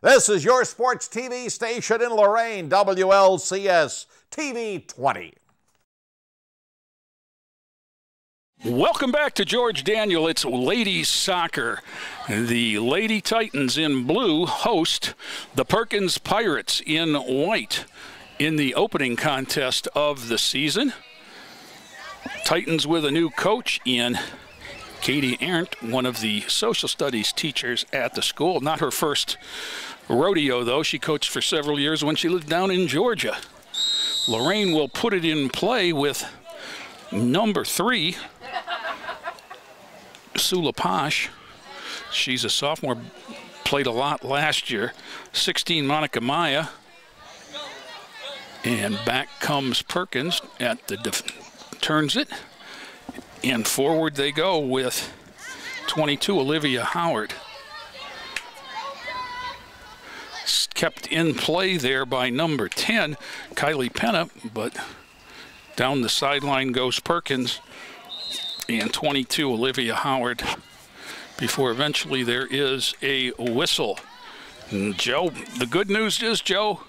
This is your sports TV station in Lorain, WLCS TV 20. Welcome back to George Daniel. It's ladies soccer. The Lady Titans in blue host the Perkins Pirates in white in the opening contest of the season. Titans with a new coach in Katie Arndt, one of the social studies teachers at the school. Not her first rodeo, though. She coached for several years when she lived down in Georgia. Lorain will put it in play with number 3, Sula Posh. She's a sophomore, played a lot last year. 16, Monica Maya. And back comes Perkins at the turns it. And forward they go with 22, Olivia Howard. Kept in play there by number 10, Kylie Penna, but down the sideline goes Perkins and 22, Olivia Howard, before eventually there is a whistle. And Joe, the good news is, Joe,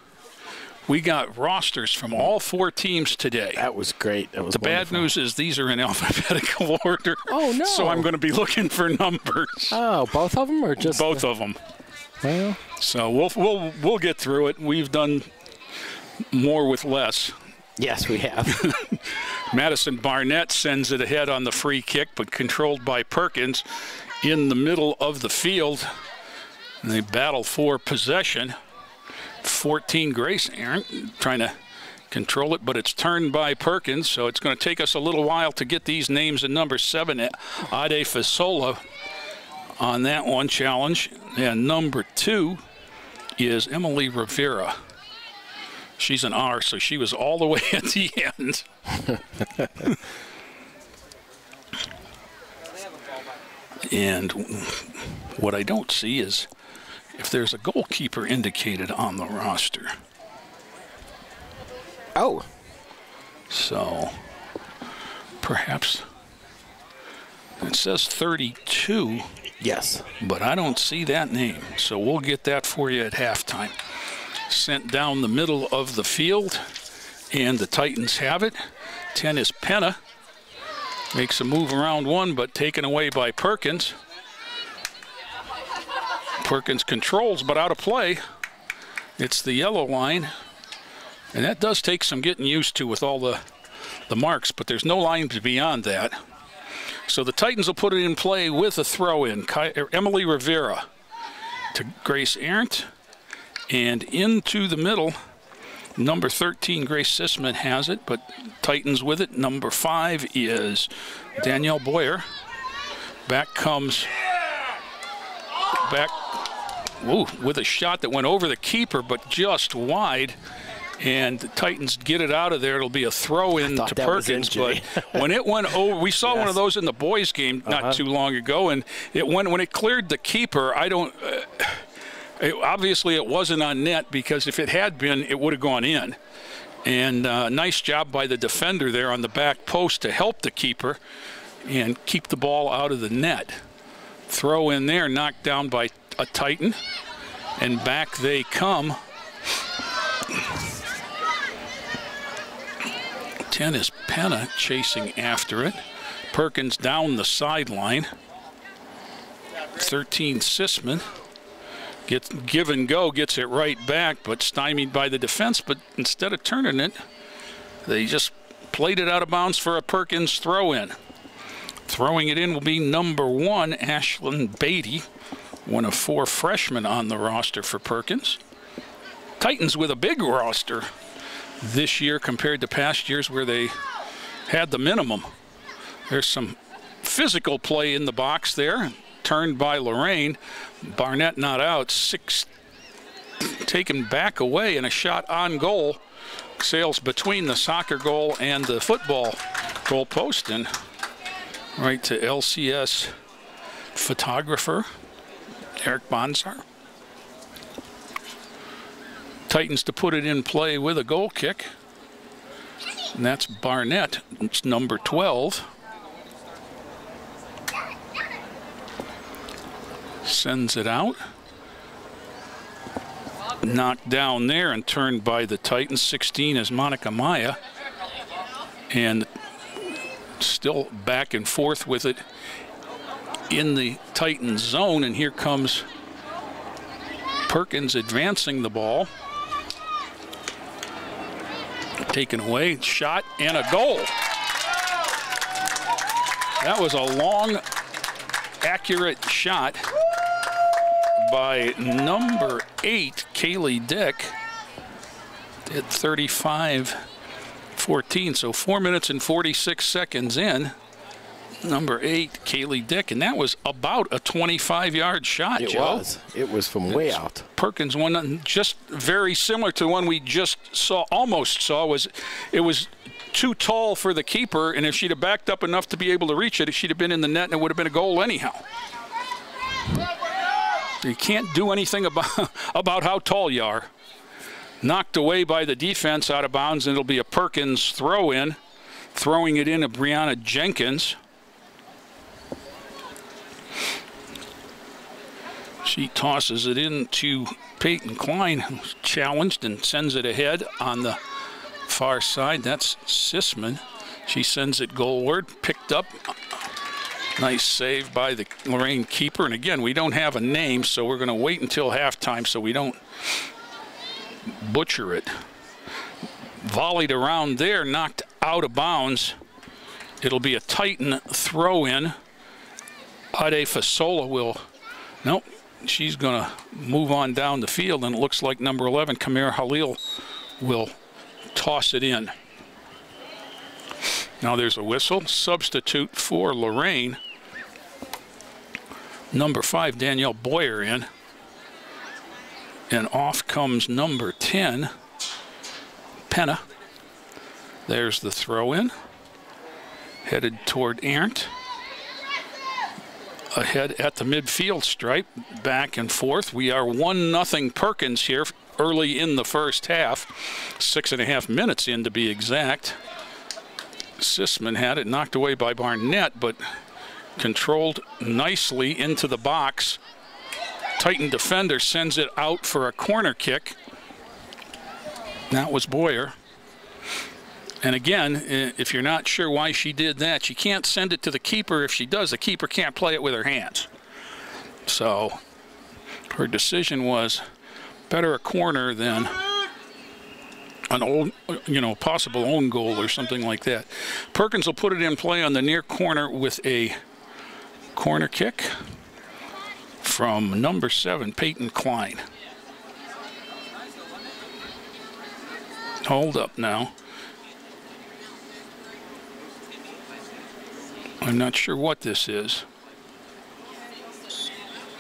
we got rosters from all 4 teams today. That was great. That was the wonderful. bad news is these are in alphabetical order. Oh, no. So I'm going to be looking for numbers. Oh, both of them or just both of them? Well, so we'll get through it. We've done more with less. Yes, we have. Madison Barnett sends it ahead on the free kick, but controlled by Perkins in the middle of the field. And they battle for possession. 14, Grace Arndt trying to control it, but it's turned by Perkins, so it's going to take us a little while to get these names. And number 7, Ade Fasola on that one challenge. And number 2 is Emily Rivera. She's an R, so she was all the way at the end. And what I don't see is if there's a goalkeeper indicated on the roster. Oh. So perhaps it says 32. Yes. But I don't see that name, so we'll get that for you at halftime. Sent down the middle of the field, and the Titans have it. 10 is Penna. Makes a move around one, but taken away by Perkins. Perkins controls, but out of play. It's the yellow line, and that does take some getting used to with all the marks, but there's no lines beyond that. So the Titans will put it in play with a throw-in. Emily Rivera to Grace Arndt. And into the middle, number 13, Grace Sisman has it, but Titans with it. Number 5 is Danielle Boyer. Back comes with a shot that went over the keeper, but just wide. And the Titans get it out of there. It'll be a throw-in to Perkins. But when it went over, we saw one of those in the boys' game not too long ago, and when it cleared the keeper, obviously it wasn't on net, because if it had been, it would have gone in. And nice job by the defender there on the back post to help the keeper and keep the ball out of the net. Throw in there, knocked down by a Titan, and back they come. 10 is Penna chasing after it. Perkins down the sideline. 13, Sisman. Gets give and go, gets it right back, but stymied by the defense. But instead of turning it, they just played it out of bounds for a Perkins throw-in. Throwing it in will be number 1, Ashlyn Beatty, one of 4 freshmen on the roster for Perkins. Titans with a big roster this year compared to past years where they had the minimum. There's some physical play in the box there, turned by Lorain. Barnett not out, 6 taken back away, and a shot on goal. Sails between the soccer goal and the football goal post, and right to LCS photographer Eric Bonsar. Titans to put it in play with a goal kick, and that's Barnett. It's number 12. Sends it out. knocked down there and turned by the Titans. 16 is Monica Maya. And still back and forth with it in the Titans zone. And here comes Perkins advancing the ball. Taken away, shot, and a goal. That was a long, accurate shot by number 8, Kylie Dick. Did 35-14, so 4 minutes and 46 seconds in. Number 8, Kylie Dick, and that was about a 25-yard shot, Joe. It was from way out. Perkins one, just very similar to the one we just saw, almost saw. It was too tall for the keeper, and if she'd have backed up enough to be able to reach it, she'd have been in the net, and it would have been a goal anyhow. You can't do anything about how tall you are. Knocked away by the defense out of bounds, and it'll be a Perkins throw-in. Throwing it in to Breanna Jenkins. She tosses it in to Peyton Klein, who's challenged, and sends it ahead on the far side. That's Sisman. She sends it goalward, picked up. Nice save by the Lorain keeper. And again, we don't have a name, so we're going to wait until halftime so we don't butcher it. Volleyed around there, knocked out of bounds. It'll be a Titan throw-in. Ade Fasola will, nope, she's going to move on down the field, and it looks like number 11, Kamir Halil, will toss it in. Now there's a whistle. Substitute for Lorain. Number 5, Danielle Boyer in. And off comes number 10, Penna. There's the throw-in. Headed toward Arndt. Ahead at the midfield stripe, back and forth. We are 1-0 Perkins here early in the first half. 6.5 minutes in, to be exact. Sisman had it knocked away by Barnett, but controlled nicely into the box. Titan defender sends it out for a corner kick. That was Boyer. And again, if you're not sure why she did that, she can't send it to the keeper. If she does, the keeper can't play it with her hands. So her decision was better a corner than an old, possible own goal or something like that. Perkins will put it in play on the near corner with a corner kick from number 7, Peyton Klein. Hold up now. I'm not sure what this is.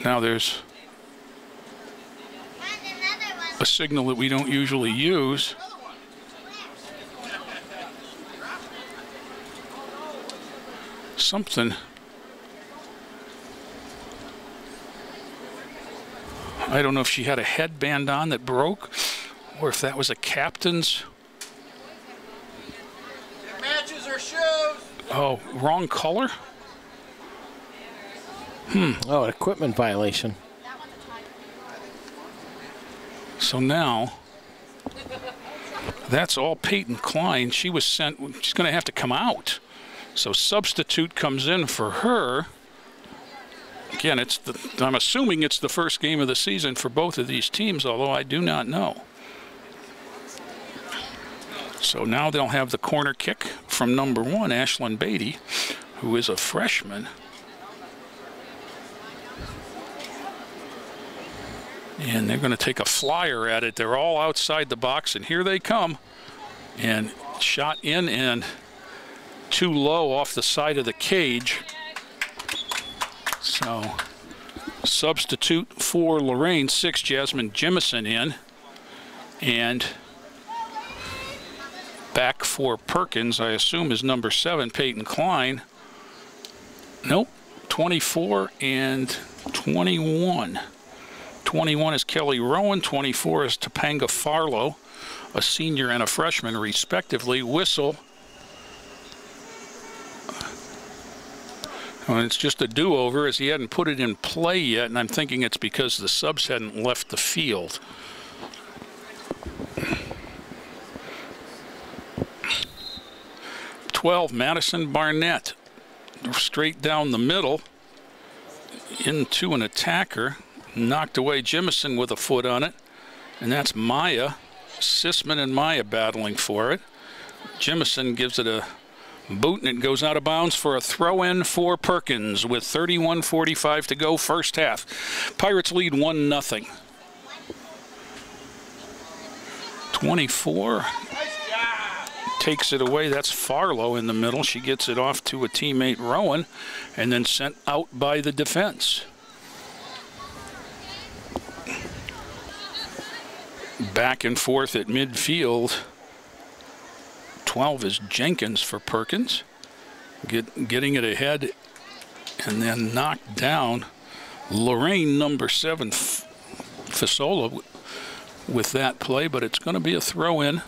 Now there's a signal that we don't usually use. Something. I don't know if she had a headband on that broke, or if that was a captain's. It matches her shoes. Oh, wrong color? Oh, an equipment violation. So now, that's all Peyton Klein. She was sent, she's going to have to come out. So substitute comes in for her. Again, I'm assuming it's the first game of the season for both of these teams, although I do not know. So now they'll have the corner kick from number 1, Ashlyn Beatty, who is a freshman. And they're going to take a flyer at it. They're all outside the box, and here they come. And shot in and too low off the side of the cage. So substitute for Lorain, 6, Jasmine Jemison in. And back for Perkins, I assume, is number 7, Peyton Klein. Nope, 24 and 21. 21 is Kelly Rowan, 24 is Topanga Farlow, a senior and a freshman respectively. Whistle. Well, it's just a do-over, as he hadn't put it in play yet, and I'm thinking it's because the subs hadn't left the field. 12, Madison Barnett. Straight down the middle into an attacker. Knocked away Jimison with a foot on it. And that's Maya. Sisman and Maya battling for it. Jimison gives it a boot, and it goes out of bounds for a throw-in for Perkins with 31:45 to go, first half. Pirates lead 1-0. 24 takes it away. That's Farlow in the middle. She gets it off to a teammate, Rowan, and then sent out by the defense. Back and forth at midfield. 12 is Jenkins for Perkins. Getting it ahead and then knocked down. Lorain, number 7, Fasola with that play, but it's going to be a throw-in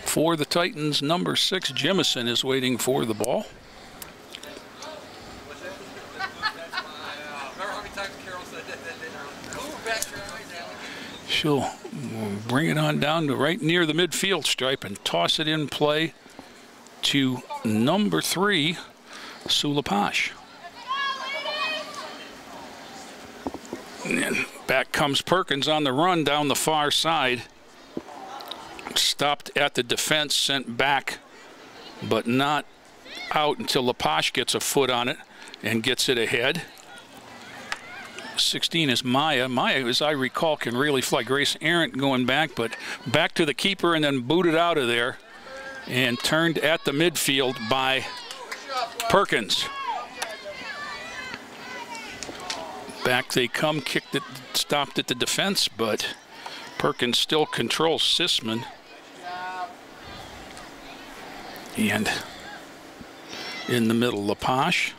for the Titans. Number 6, Jimison, is waiting for the ball. She'll bring it on down to right near the midfield stripe and toss it in play to number 3, Sulapash. And back comes Perkins on the run down the far side. Stopped at the defense, sent back, but not out until Lapash gets a foot on it and gets it ahead. 16 is Maya. Maya, as I recall, can really fly. Grace Arndt going back, but back to the keeper and then booted out of there and turned at the midfield by Perkins. Back they come, kicked it, stopped at the defense, but Perkins still controls Sisman. And in the middle, Lapash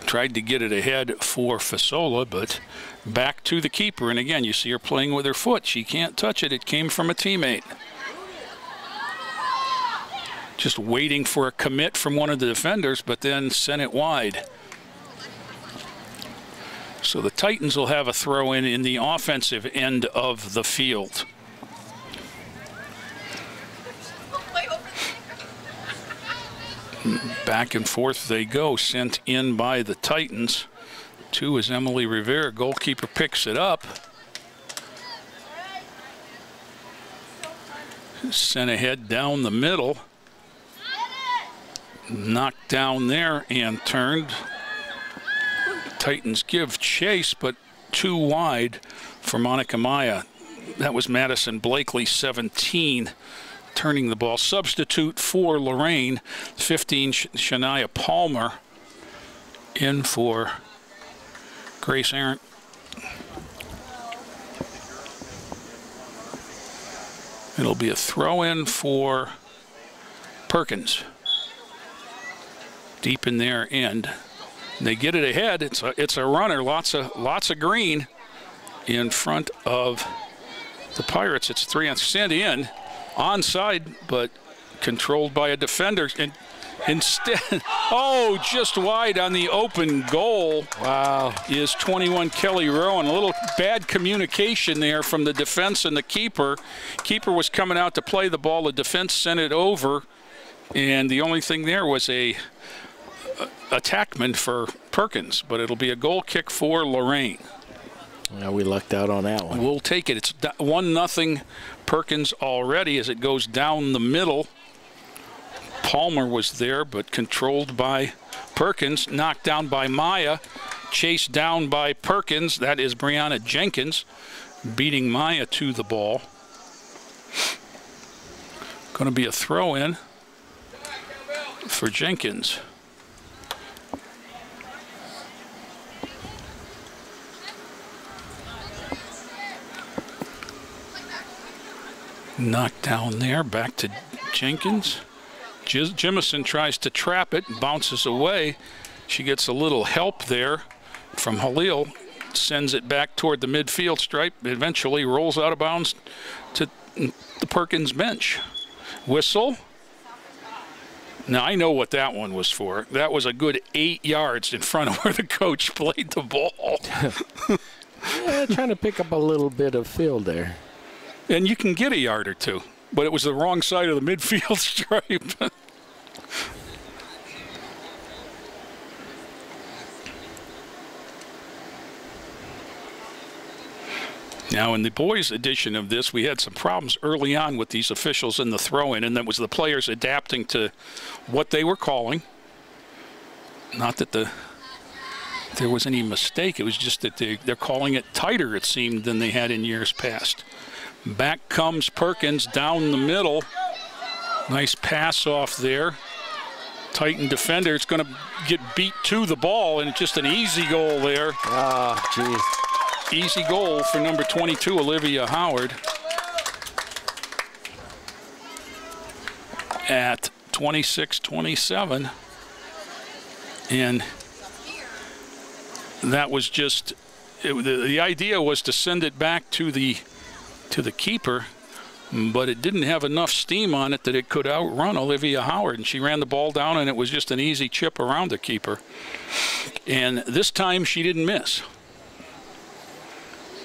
tried to get it ahead for Fasola, but back to the keeper. And again, you see her playing with her foot. She can't touch it. It came from a teammate. Just waiting for a commit from one of the defenders, but then sent it wide. So the Titans will have a throw-in in the offensive end of the field. Back and forth they go, sent in by the Titans. 2 is Emily Rivera. Goalkeeper picks it up. Sent ahead down the middle. Knocked down there and turned. Titans give chase, but too wide for Monica Maya. That was Madison Blakely, 17. Turning the ball. Substitute for Lorain, 15, Shania Palmer, in for Grace Arndt. It'll be a throw-in for Perkins. Deep in their end. They get it ahead. It's a runner. Lots of green in front of the Pirates. It's 3 on sent in. Onside, but controlled by a defender. And instead, oh, just wide on the open goal. Wow. Is 21 Kelly Rowan. A little bad communication there from the defense and the keeper. Keeper was coming out to play the ball. The defense sent it over. And the only thing there was a attackman for Perkins. But it'll be a goal kick for Lorain. Yeah, we lucked out on that one. We'll take it. It's 1-0 Perkins already as it goes down the middle. Palmer was there, but controlled by Perkins. Knocked down by Maya. Chased down by Perkins. That is Breanna Jenkins beating Maya to the ball. Going to be a throw-in for Jenkins. Knocked down there, back to Jenkins. Jimison tries to trap it, bounces away. She gets a little help there from Halil, sends it back toward the midfield stripe, eventually rolls out of bounds to the Perkins bench. Whistle. Now, I know what that one was for. That was a good 8 yards in front of where the coach played the ball. Yeah, trying to pick up a little bit of field there. And you can get a yard or two, but it was the wrong side of the midfield stripe. Now, in the boys' edition of this, we had some problems early on with these officials in the throw-in, and that was the players adapting to what they were calling. Not that there was any mistake. It was just that they're calling it tighter, it seemed, than they had in years past. Back comes Perkins down the middle. Nice pass off there. Titan defender. It's going to get beat to the ball, and it's just an easy goal there. Oh, jeez. Easy goal for number 22, Olivia Howard. At 26-27. And that was just, the idea was to send it back to the keeper, but it didn't have enough steam on it that it could outrun Olivia Howard, and she ran the ball down, and it was just an easy chip around the keeper. And this time she didn't miss.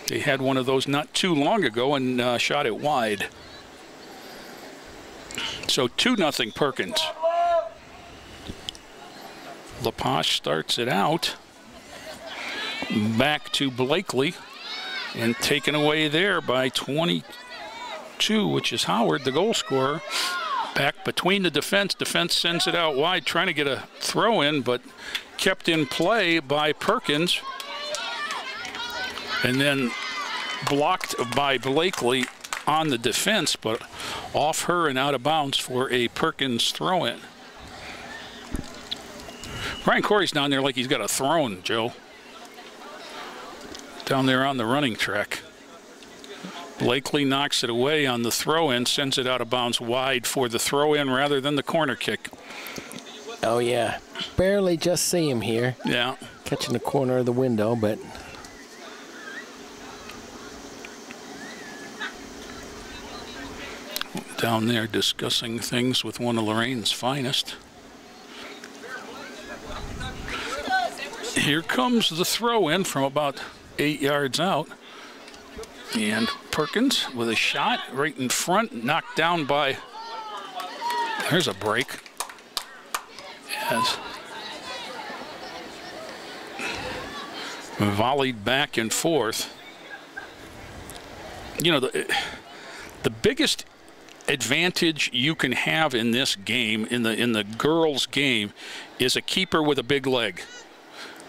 They had one of those not too long ago and shot it wide. So 2-0 Perkins. LaPoche starts it out. Back to Blakely, and taken away there by 22, which is Howard, the goal scorer. Back between the defense. Defense sends it out wide, trying to get a throw in, but kept in play by Perkins. And then blocked by Blakely on the defense, but off her and out of bounds for a Perkins throw-in. Brian Corey's down there like he's got a throne, Joe. Down there on the running track. Blakely knocks it away on the throw-in, sends it out of bounds wide for the throw-in rather than the corner kick. Oh, yeah. Barely just see him here. Yeah. Catching the corner of the window, but... Down there discussing things with one of Lorain's finest. Here comes the throw-in from about 8 yards out. And Perkins with a shot right in front, knocked down by, there's a break. As volleyed back and forth. You know, the biggest advantage you can have in this game, in the girls' game, is a keeper with a big leg,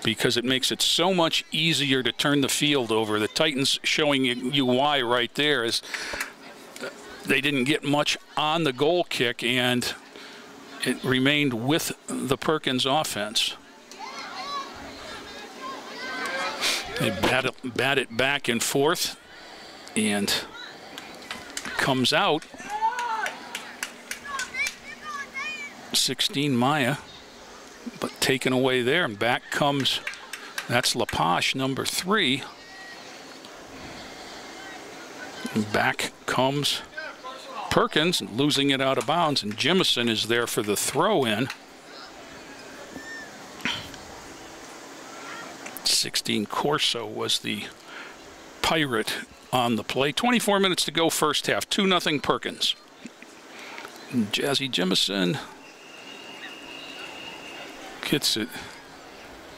because it makes it so much easier to turn the field over. The Titans showing you why right there is they didn't get much on the goal kick, and it remained with the Perkins offense. They bat it back and forth, and comes out. 16 Maya, but taken away there, and back comes, that's LaPoche, number 3. And back comes Perkins, losing it out of bounds, and Jimison is there for the throw-in. 16 Corso was the Pirate on the play. 24 minutes to go first half, 2-0 Perkins. And Jazzy Jimison gets it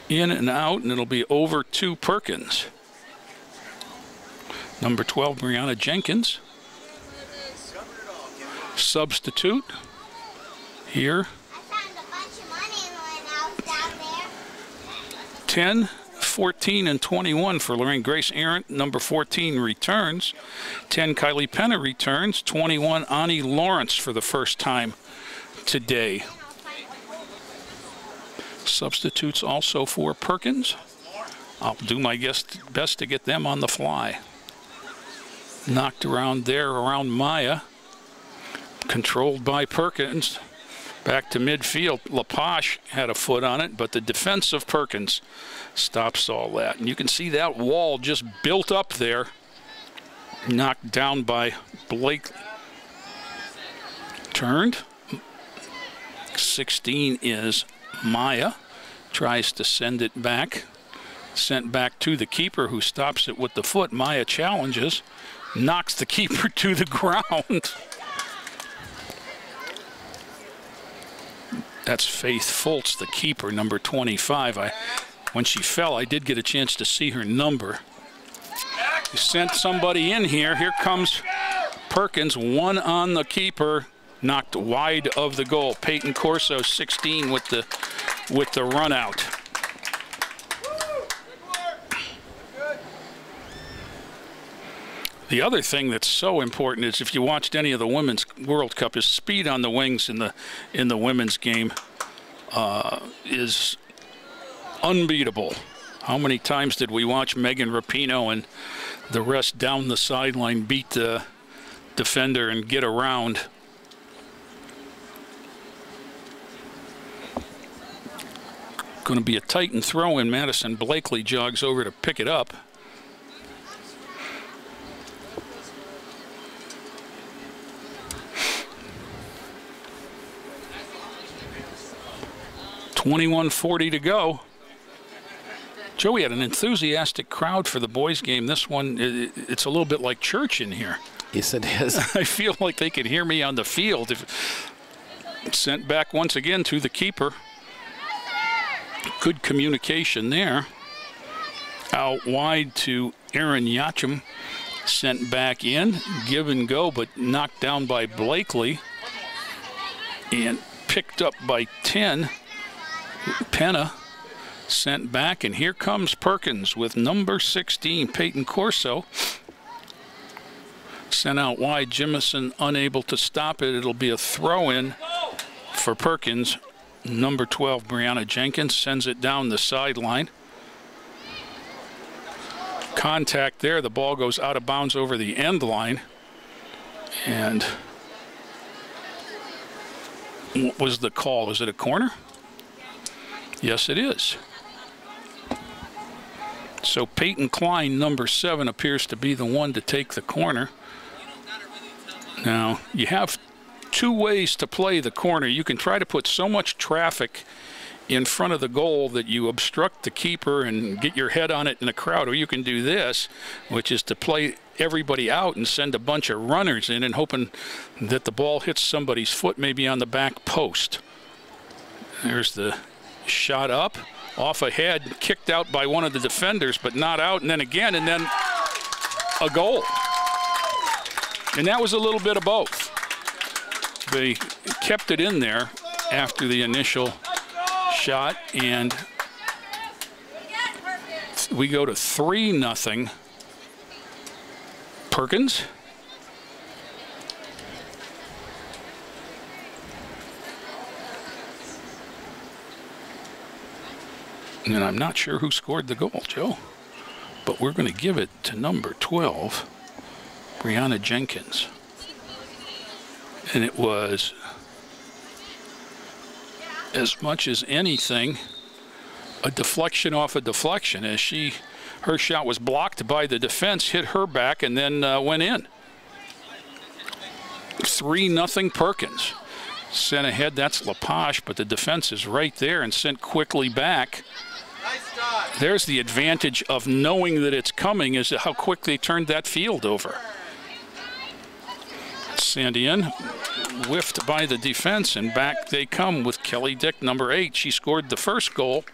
in and out, and it'll be over to Perkins. Number 12, Breanna Jenkins. Substitute here. 10, 14, and 21 for Lorain. Grace Arent, number 14, returns. 10, Kylie Penna returns. 21, Ani Lawrence for the first time today. Substitutes also for Perkins. I'll do my best to get them on the fly. Knocked around there, around Maya. Controlled by Perkins. Back to midfield. LaPoche had a foot on it, but the defense of Perkins stops all that. And you can see that wall just built up there. Knocked down by Blake. Turned. 16 is Maya. Tries to send it back. Sent back to the keeper, who stops it with the foot. Maya challenges. Knocks the keeper to the ground. That's Faith Fultz, the keeper, number 25. When she fell, I did get a chance to see her number. You sent somebody in here. Here comes Perkins, one on the keeper, knocked wide of the goal. Peyton Corso, 16, with the run out. The other thing that's so important is if you watched any of the Women's World Cup, is speed on the wings in the women's game is unbeatable. How many times did we watch Megan Rapinoe and the rest down the sideline beat the defender and get around? Going to be a Titan throw in. Madison Blakely jogs over to pick it up. .21:40 to go. Joey had an enthusiastic crowd for the boys' game. This one, it's a little bit like church in here. Yes, it is. I feel like they could hear me on the field. Sent back once again to the keeper. Good communication there. Out wide to Aaron Yachum. Sent back in. Give and go, but knocked down by Blakely. And picked up by 10. Penna sent back, and here comes Perkins with number 16, Peyton Corso. Sent out wide. Jimison unable to stop it. It'll be a throw-in for Perkins. Number 12, Breanna Jenkins, sends it down the sideline. Contact there. The ball goes out of bounds over the end line. And what was the call? Is it a corner? Yes, it is. So Peyton Klein, number 7, appears to be the one to take the corner. Now, you have two ways to play the corner. You can try to put so much traffic in front of the goal that you obstruct the keeper and get your head on it in the crowd, or you can do this, which is to play everybody out and send a bunch of runners in and hoping that the ball hits somebody's foot, maybe on the back post. There's the shot up, off ahead, kicked out by one of the defenders, but not out, and then again, and then a goal. And that was a little bit of both. They kept it in there after the initial shot, and we go to 3-0. Perkins. And I'm not sure who scored the goal, Joe, but we're going to give it to number 12, Breanna Jenkins. And it was, as much as anything, a deflection off a deflection, as her shot was blocked by the defense, hit her back, and then went in. 3-0 Perkins. Sent ahead, that's LaPage, but the defense is right there and sent quickly back. There's the advantage of knowing that it's coming, is how quick they turned that field over. Sandian whiffed by the defense, and back they come with Kelly Dick, number 8. She scored the first goal,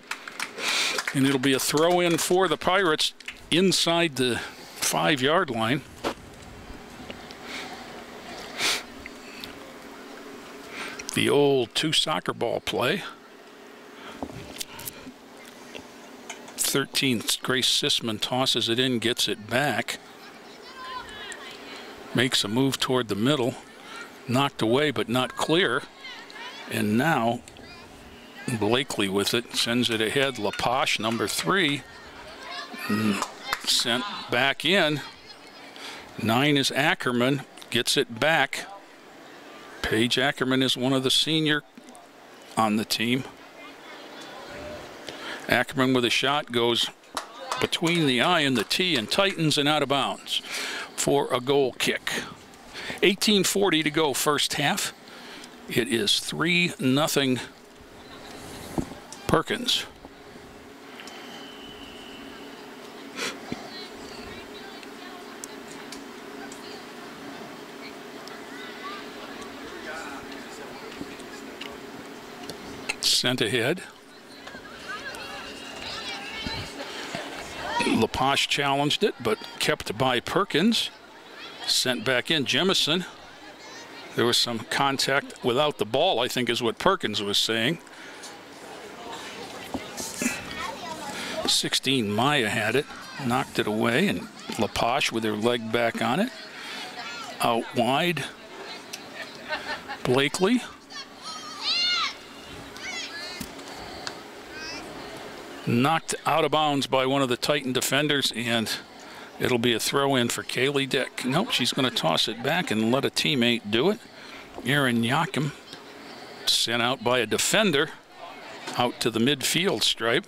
and it'll be a throw-in for the Pirates inside the 5-yard line. The old 2 soccer ball play. 13th, Grace Sisman tosses it in, gets it back. Makes a move toward the middle. Knocked away, but not clear. And now Blakely with it, sends it ahead. LaPage, number 3, sent back in. 9 is Ackerman, gets it back. Paige Ackerman is one of the senior on the team. Ackerman with a shot, goes between the I and the T and tightens and out of bounds for a goal kick. 18:40 to go, first half. It is 3-0 Perkins. Sent ahead. LaPoche challenged it, but kept by Perkins. Sent back in. Jemison. There was some contact without the ball, I think is what Perkins was saying. 16, Maya had it. Knocked it away, and LaPoche with her leg back on it. Out wide. Blakely. Knocked out of bounds by one of the Titan defenders, and it'll be a throw-in for Kylie Dick. Nope, she's going to toss it back and let a teammate do it. Erin Yakum sent out by a defender out to the midfield stripe.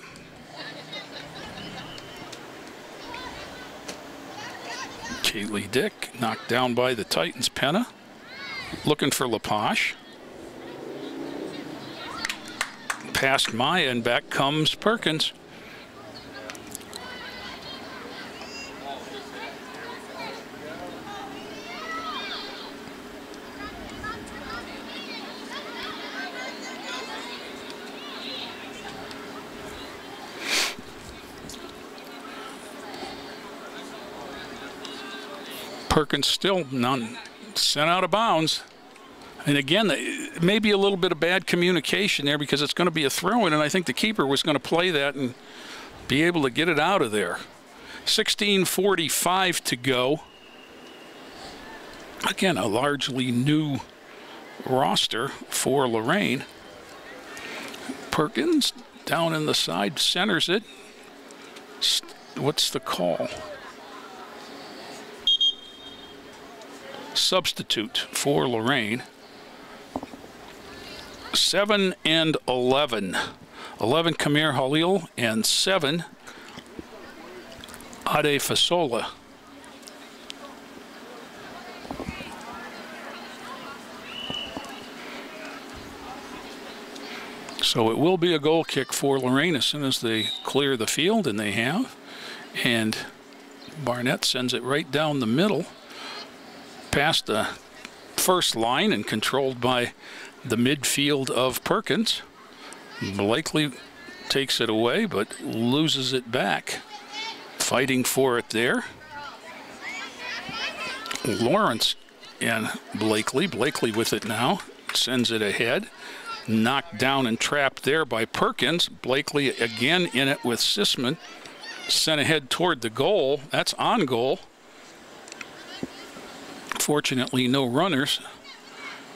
Kylie Dick knocked down by the Titans' Penna. Looking for LaPoche. Past Maya, and back comes Perkins. Perkins still sent out of bounds. And again, maybe a little bit of bad communication there because it's going to be a throw-in, and I think the keeper was going to play that and be able to get it out of there. 16:45 to go. Again, a largely new roster for Lorain. Perkins down in the side centers it. What's the call? Substitute for Lorain. 7 and 11. 11 Kamir Halil and 7 Ade Fasola. So it will be a goal kick for Lorain as soon as they clear the field, and they have. And Barnett sends it right down the middle, past the first line and controlled by the midfield of Perkins. Blakely takes it away, but loses it back. Fighting for it there. Lawrence and Blakely. Blakely with it now. Sends it ahead. Knocked down and trapped there by Perkins. Blakely again in it with Sisman. Sent ahead toward the goal. That's on goal. Fortunately, no runners.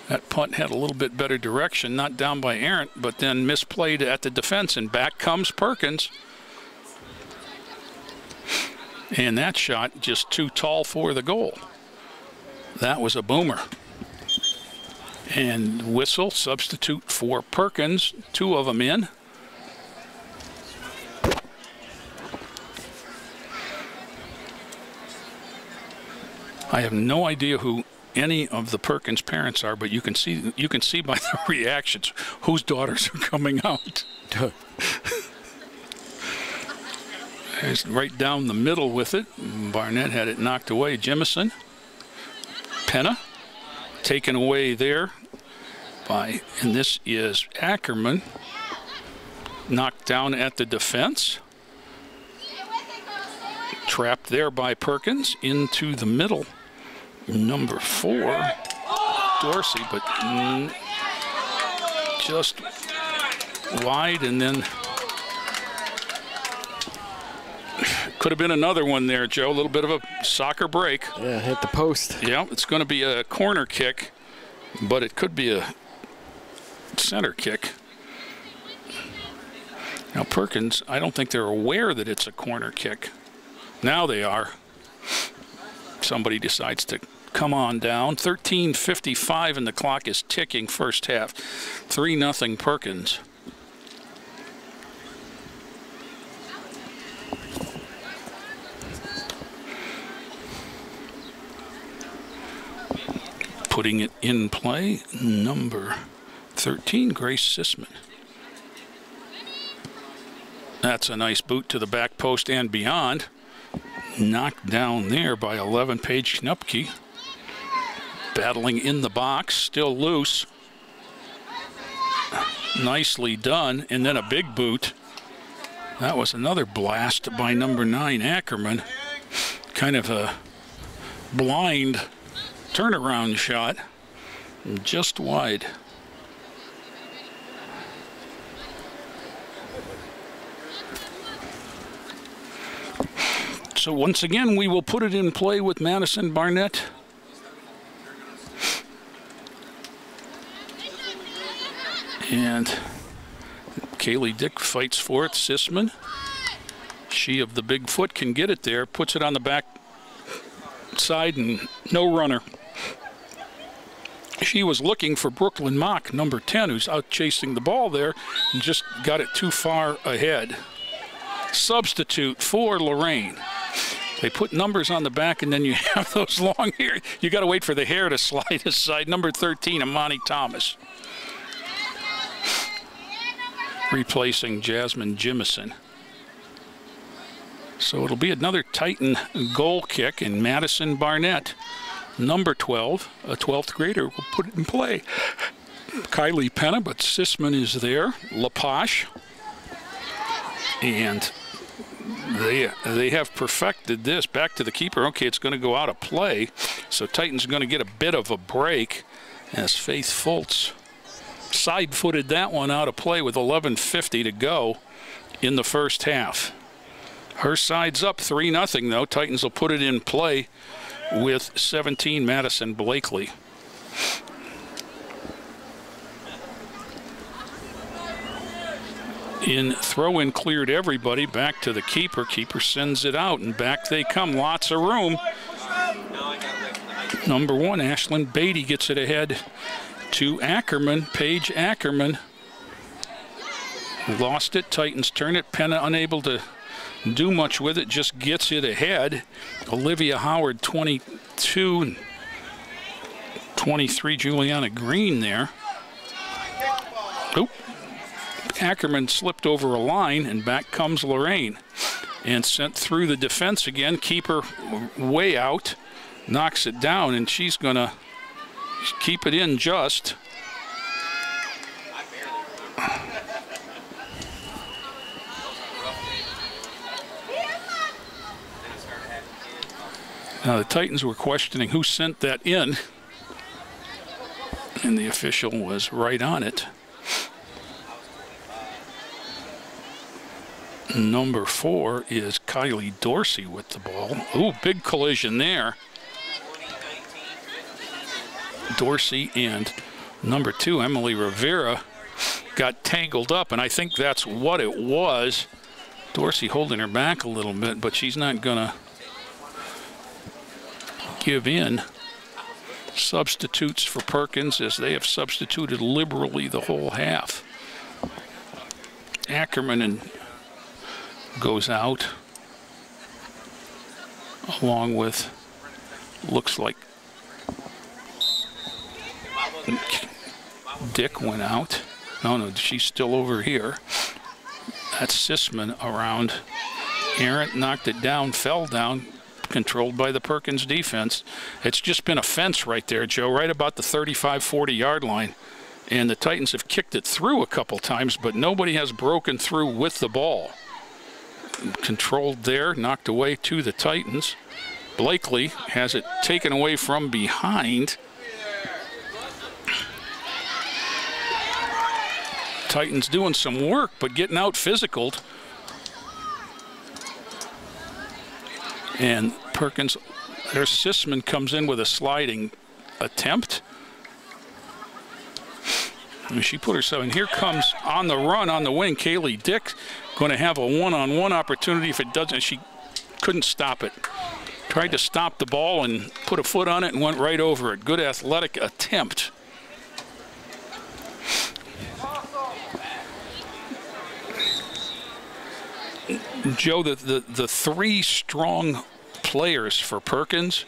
That punt had a little bit better direction, not down by Arendt, but then misplayed at the defense, and back comes Perkins. And that shot just too tall for the goal. That was a boomer. And whistle, substitute for Perkins, 2 of them in. I have no idea who any of the Perkins parents are, but you can see by the reactions whose daughters are coming out. There's right down the middle with it. Barnett had it knocked away. Jemison. Penna taken away there by, and this is Ackerman. Knocked down at the defense. Trapped there by Perkins into the middle. Number 4, Dorsey, but just wide, and then could have been another one there, Joe. A little bit of a soccer break. Yeah, hit the post. Yeah, it's going to be a corner kick, but it could be a center kick. Now Perkins, I don't think they're aware that it's a corner kick. Now they are. Somebody decides to come on down. 13:55 and the clock is ticking first half. 3-0 Perkins. Putting it in play, number 13, Grace Sisman. That's a nice boot to the back post and beyond. Knocked down there by 11, Paige Knupke. Battling in the box, still loose. Nicely done. And then a big boot. That was another blast by number 9, Ackerman. Kind of a blind turnaround shot. Just wide. So once again, we will put it in play with Madison Barnett. And Kaylee Dick fights for it. Sisman, she of the big foot, can get it there. Puts it on the back side and no runner. She was looking for Brooklyn Mock, number 10, who's out chasing the ball there, and just got it too far ahead. Substitute for Lorain. They put numbers on the back, and then you have those long hair. You got to wait for the hair to slide aside. Number 13, Amani Thomas. Replacing Jasmine Jimison. So it'll be another Titan goal kick, and Madison Barnett, number 12, a 12th grader, will put it in play. Kylie Penna, but Sisman is there. LaPoche. And they have perfected this. Back to the keeper. Okay, it's going to go out of play. So Titan's going to get a bit of a break as Faith Fultz side-footed that one out of play with 11:50 to go in the first half. Her side's up 3-0, though. Titans will put it in play with 17, Madison Blakely. In throw-in cleared everybody. Back to the keeper. Keeper sends it out, and back they come. Lots of room. Number 1, Ashlyn Beatty gets it ahead to Ackerman. Paige Ackerman lost it. Titans turn it. Penna unable to do much with it. Just gets it ahead. Olivia Howard, 22. 23, Juliana Green there. Oop. Ackerman slipped over a line, and back comes Lorain. And sent through the defense again. Keeper way out. Knocks it down, and she's going to keep it in just. Now the Titans were questioning who sent that in, and the official was right on it. Number 4 is Kylie Dorsey with the ball. Ooh, big collision there. Dorsey and number 2, Emily Rivera, got tangled up, and I think that's what it was. Dorsey holding her back a little bit, but she's not going to give in. Substitutes for Perkins, as they have substituted liberally the whole half. Ackerman goes out, along with, looks like Dick went out. No, she's still over here. That's Sisman around. Arndt knocked it down, fell down, controlled by the Perkins defense. It's just been a fence right there, Joe, right about the 35-40 yard line. And the Titans have kicked it through a couple times, but nobody has broken through with the ball. Controlled there, knocked away to the Titans. Blakely has it taken away from behind. Titans doing some work, but getting out physicaled. And Perkins, there's Sisman comes in with a sliding attempt. And she put herself in. Here comes on the run on the wing, Kaylee Dick, going to have a one-on-one opportunity. If it doesn't, she couldn't stop it. Tried to stop the ball and put a foot on it and went right over it. Good athletic attempt. Joe, the 3 strong players for Perkins,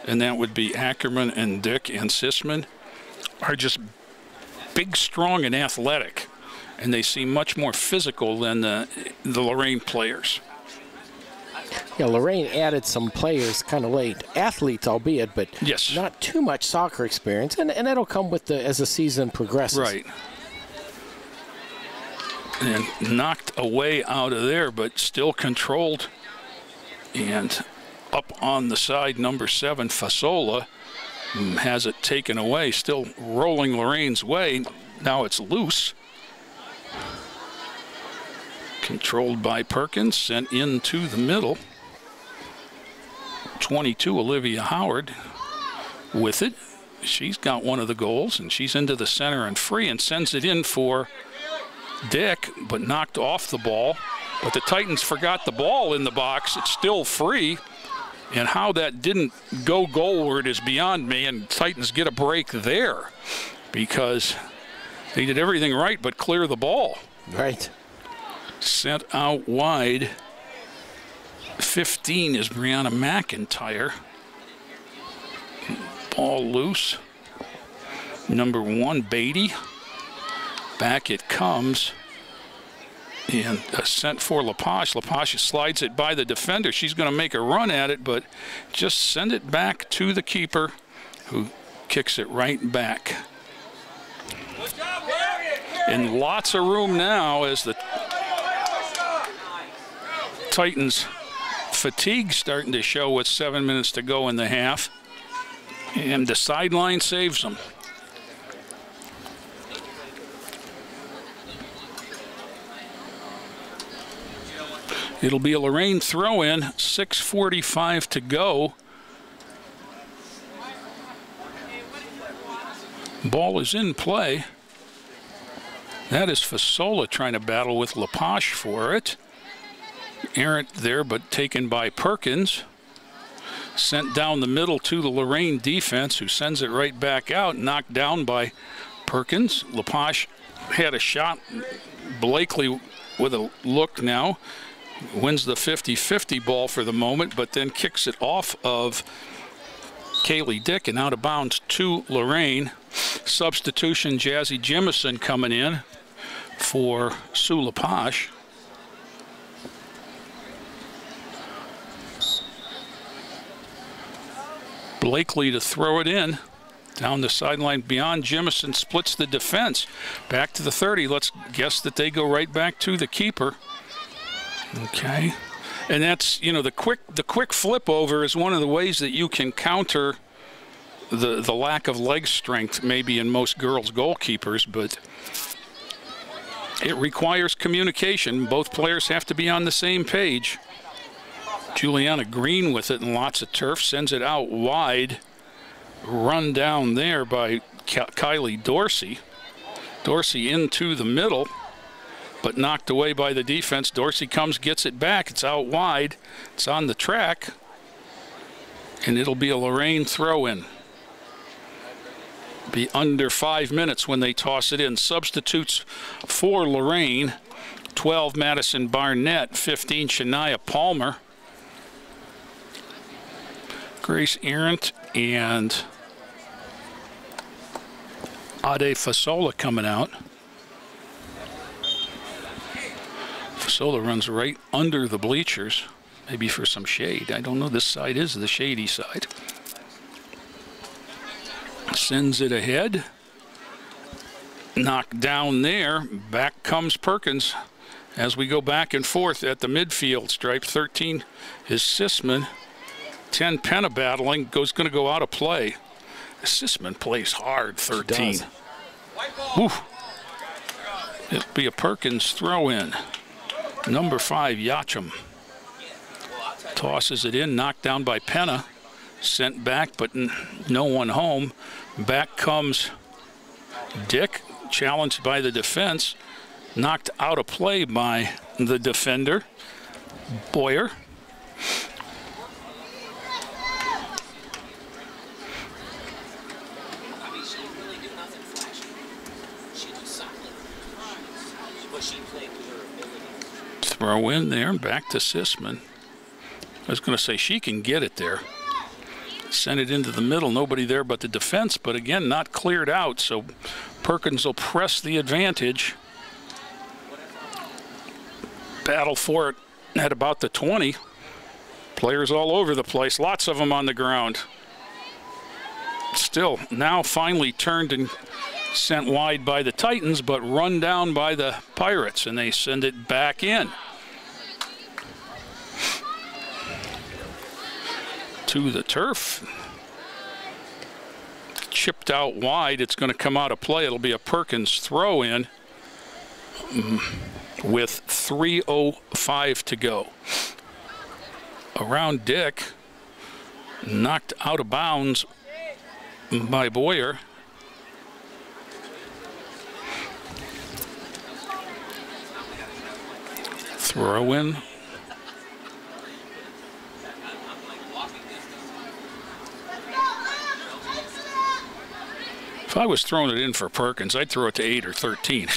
and that would be Ackerman and Dick and Sisman, are just big, strong, and athletic. And they seem much more physical than the Lorain players. Yeah, Lorain added some players kind of late. Athletes, albeit, but yes, not too much soccer experience. And that'll come with as the season progresses. Right. and knocked away out of there, but still controlled. And up on the side, number 7, Fasola, has it taken away, still rolling Lorain's way. Now it's loose. Controlled by Perkins, sent into the middle. 22, Olivia Howard, with it. She's got one of the goals, and she's into the center and free and sends it in for Dick, but knocked off the ball. But the Titans forgot the ball in the box. It's still free. And how that didn't go goalward is beyond me, and Titans get a break there because they did everything right but clear the ball. Right. Sent out wide. 15 is Breanna Mcintyre. Ball loose. Number 1, Beatty. Back it comes. And sent for LaPage. LaPage slides it by the defender. She's going to make a run at it, but just send it back to the keeper, who kicks it right back. And lots of room now as the Titans' fatigue starting to show with 7 minutes to go in the half. And the sideline saves them. It'll be a Lorain throw-in, 6:45 to go. Ball is in play. That is Fasola trying to battle with LaPage for it. Errant there, but taken by Perkins. Sent down the middle to the Lorain defense, who sends it right back out, knocked down by Perkins. LaPage had a shot. Blakely with a look now. Wins the 50-50 ball for the moment, but then kicks it off of Kylie Dick and out of bounds to Lorain. Substitution, Jazzy Jimison coming in for Sue LaPage. Blakely to throw it in. Down the sideline beyond Jimison, splits the defense. Back to the 30. Let's guess that they go right back to the keeper. Okay, and that's, you know, the quick flip over is one of the ways that you can counter the lack of leg strength maybe in most girls goalkeepers, but it requires communication. Both players have to be on the same page. Juliana Green with it and lots of turf, sends it out wide. Run down there by Kylie Dorsey. Dorsey into the middle, but knocked away by the defense. Dorsey comes, gets it back. It's out wide. It's on the track. And it'll be a Lorain throw-in. Be under 5 minutes when they toss it in. Substitutes for Lorain: 12, Madison Barnett; 15, Shania Palmer. Grace Errant and Ade Fasola coming out. Fasola runs right under the bleachers, maybe for some shade. I don't know. This side is the shady side. Sends it ahead. Knocked down there. Back comes Perkins as we go back and forth at the midfield stripe. 13 is Sisman. 10 Penna battling. Going to go out of play. Sisman plays hard. 13. Woo. It'll be a Perkins throw-in. Number 5, Yacham. Tosses it in, knocked down by Penna. Sent back, but no one home. Back comes Dick, challenged by the defense. Knocked out of play by the defender, Boyer. Throw in there, back to Sisman. I was going to say she can get it there. Send it into the middle, nobody there but the defense, but again, not cleared out, so Perkins will press the advantage. Battle for it at about the 20. Players all over the place, lots of them on the ground. Still, now finally turned and sent wide by the Titans, but run down by the Pirates, and they send it back in. To the turf. Chipped out wide. It's going to come out of play. It'll be a Perkins throw in with 3:05 to go. Around Dick. Knocked out of bounds by Boyer. Throw in. If I was throwing it in for Perkins, I'd throw it to 8 or 13.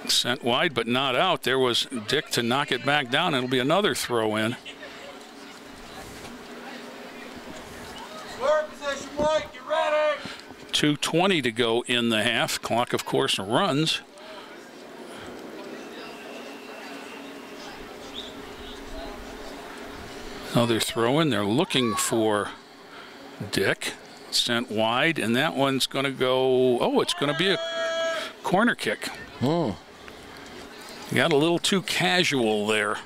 Sent wide, but not out. There was Dick to knock it back down. It'll be another throw in. 2:20 to go in the half. Clock, of course, runs. Another throw in. They're looking for Dick. Sent wide, and that one's going to go, oh, it's going to be a corner kick. Oh. Got a little too casual there.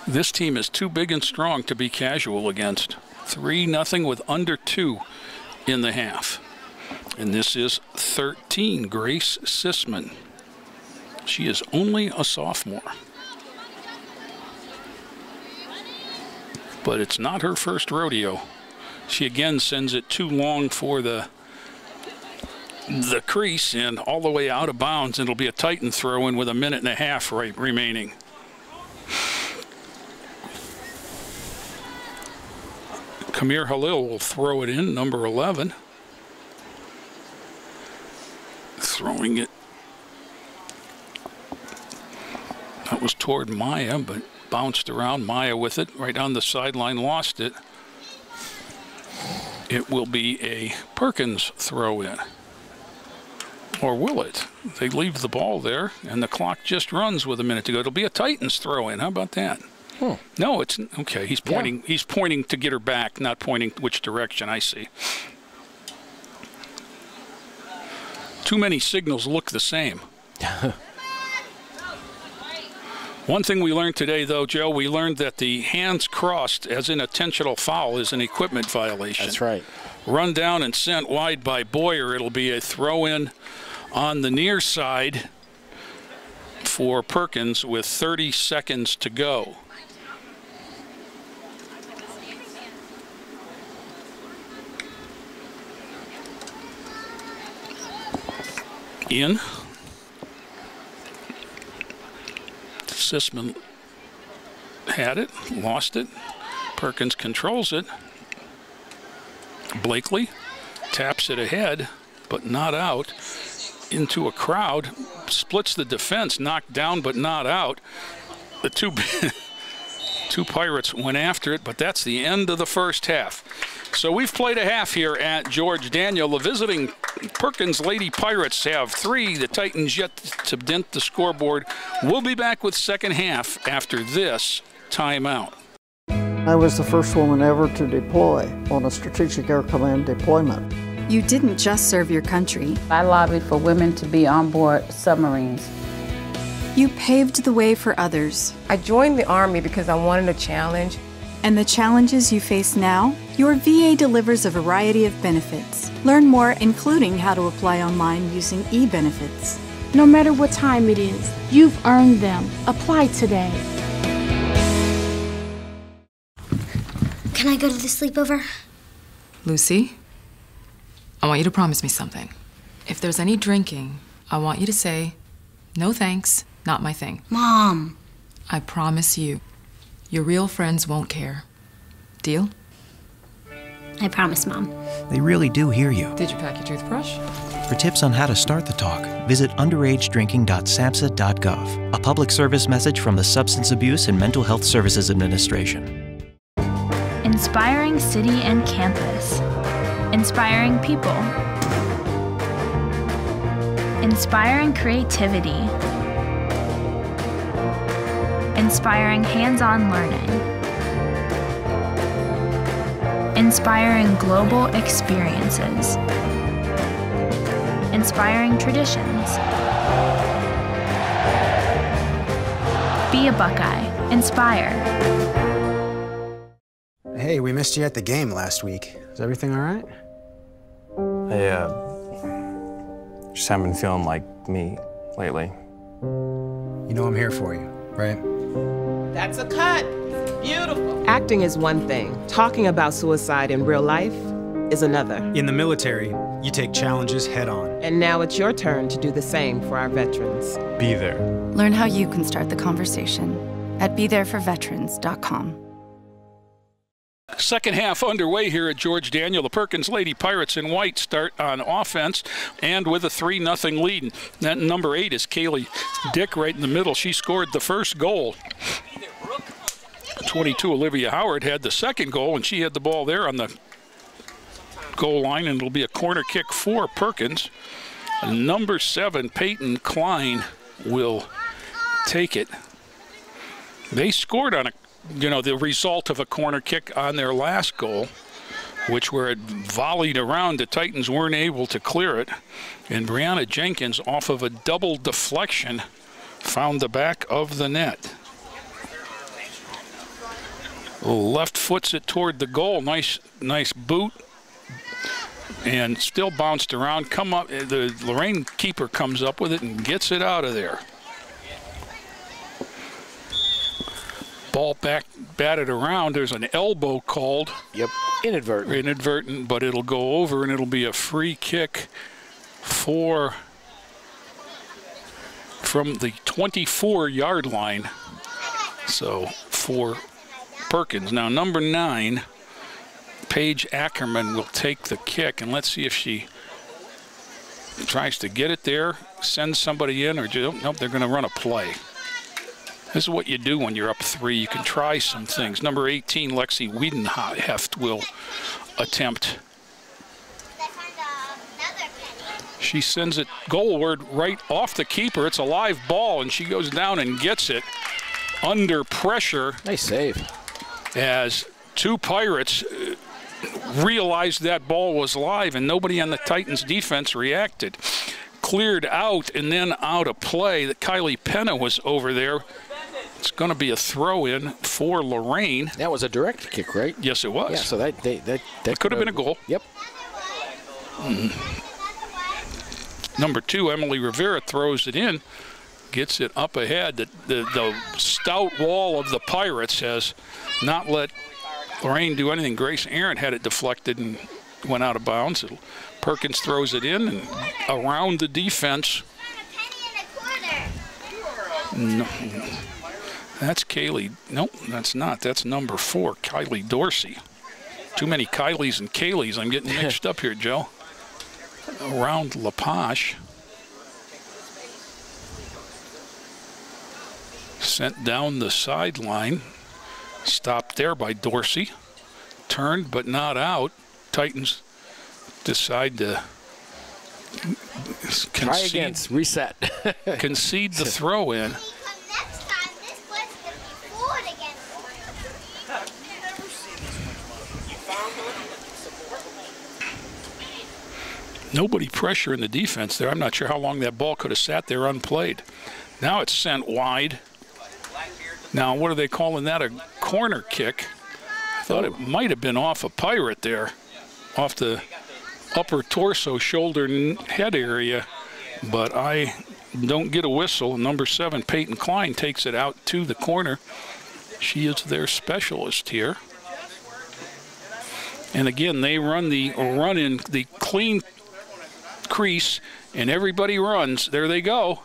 This team is too big and strong to be casual against. 3-0 with under 2 in the half. And this is 13, Grace Sisman. She is only a sophomore. But it's not her first rodeo. She again sends it too long for the crease and all the way out of bounds. It'll be a Titan throw in with a minute and a half remaining. Kamir Halil will throw it in, number 11. Throwing it. That was toward Maya, but bounced around. Maya with it, right on the sideline, lost it. It will be a Perkins throw in. Or will it? They leave the ball there, and the clock just runs with a minute to go. It'll be a Titans throw in. How about that? Hmm. No, it's okay. He's pointing. Yeah. He's pointing to get her back, not pointing which direction. I see. Too many signals look the same. One thing we learned today, though, Joe, we learned that the hands crossed as an intentional foul is an equipment violation. That's right. Run down and sent wide by Boyer. It'll be a throw in on the near side for Perkins with 30 seconds to go. In. Sisman had it, lost it. Perkins controls it. Blakely taps it ahead, but not out. Into a crowd, splits the defense, knocked down but not out. The two Pirates went after it, but that's the end of the first half. So we've played a half here at George Daniel. The visiting Perkins Lady Pirates have 3. The Titans yet to dent the scoreboard. We'll be back with second half after this timeout. I was the first woman ever to deploy on a Strategic Air Command deployment. You didn't just serve your country. I lobbied for women to be on board submarines. You paved the way for others. I joined the Army because I wanted a challenge. And the challenges you face now? Your VA delivers a variety of benefits. Learn more, including how to apply online using e-benefits. No matter what time it is, you've earned them. Apply today. Can I go to the sleepover? Lucy, I want you to promise me something. If there's any drinking, I want you to say, no thanks, not my thing. Mom. I promise you, your real friends won't care. Deal? I promise, Mom. They really do hear you. Did you pack your toothbrush? For tips on how to start the talk, visit underagedrinking.samhsa.gov. A public service message from the Substance Abuse and Mental Health Services Administration. Inspiring city and campus. Inspiring people. Inspiring creativity. Inspiring hands-on learning. inspiring global experiences, inspiring traditions. Be a Buckeye. Inspire. Hey, we missed you at the game last week. Is everything all right? I just haven't been feeling like me lately. You know I'm here for you, right? That's a cut. Beautiful. Acting is one thing. Talking about suicide in real life is another. In the military, you take challenges head on. And now it's your turn to do the same for our veterans. Be there. Learn how you can start the conversation at BeThereForVeterans.com. Second half underway here at George Daniel. The Perkins Lady Pirates in white start on offense and with a 3-0 lead. That number 8 is Kaylee Dick right in the middle. She scored the first goal. 22 Olivia Howard had the second goal, and she had the ball there on the goal line, and it'll be a corner kick for Perkins. Number 7 Peyton Klein will take it. They scored on the result of a corner kick on their last goal, which where it volleyed around. The Titans weren't able to clear it. And Brianna Jenkins, off of a double deflection, found the back of the net. Left foots it toward the goal. Nice boot. And still bounced around. Come up. The Lorain keeper comes up with it and gets it out of there. Ball back, batted around. There's an elbow called. Yep, inadvertent. Inadvertent, but it'll go over, and it'll be a free kick from the 24-yard line. So for Perkins. Now number 9, Paige Ackerman will take the kick, and let's see if she tries to get it there, send somebody in, or nope, they're going to run a play. This is what you do when you're up 3. You can try some things. Number 18, Lexi Wiedenheft will attempt. She sends it goalward right off the keeper. It's a live ball, and she goes down and gets it under pressure. Nice save. As 2 Pirates realized that ball was live, and nobody on the Titans defense reacted. Cleared out and then out of play. That Kylie Penna was over there. It's going to be a throw-in for Lorain. That was a direct kick, right? Yes, it was. Yeah, so that could have been a goal. Yep. Number 2, Emily Rivera throws it in, gets it up ahead. The stout wall of the Pirates has not let Lorain do anything. Grace Aaron had it deflected and went out of bounds. Perkins throws it in and around the defense. No. That's Kaylee. Nope, that's not. That's number 4, Kylie Dorsey. Too many Kylies and Kayleys. I'm getting mixed up here, Joe. Around LaPoche. Sent down the sideline. Stopped there by Dorsey. Turned but not out. Titans decide to concede. Reset. Concede the throw in. Nobody pressuring the defense there. I'm not sure how long that ball could have sat there unplayed. Now it's sent wide. Now, what are they calling that? A corner kick. I thought it might have been off a Pirate there, off the upper torso, shoulder, head area. But I don't get a whistle. Number 7, Peyton Klein, takes it out to the corner. She is their specialist here. And again, they run in the clean crease, and everybody runs. There they go.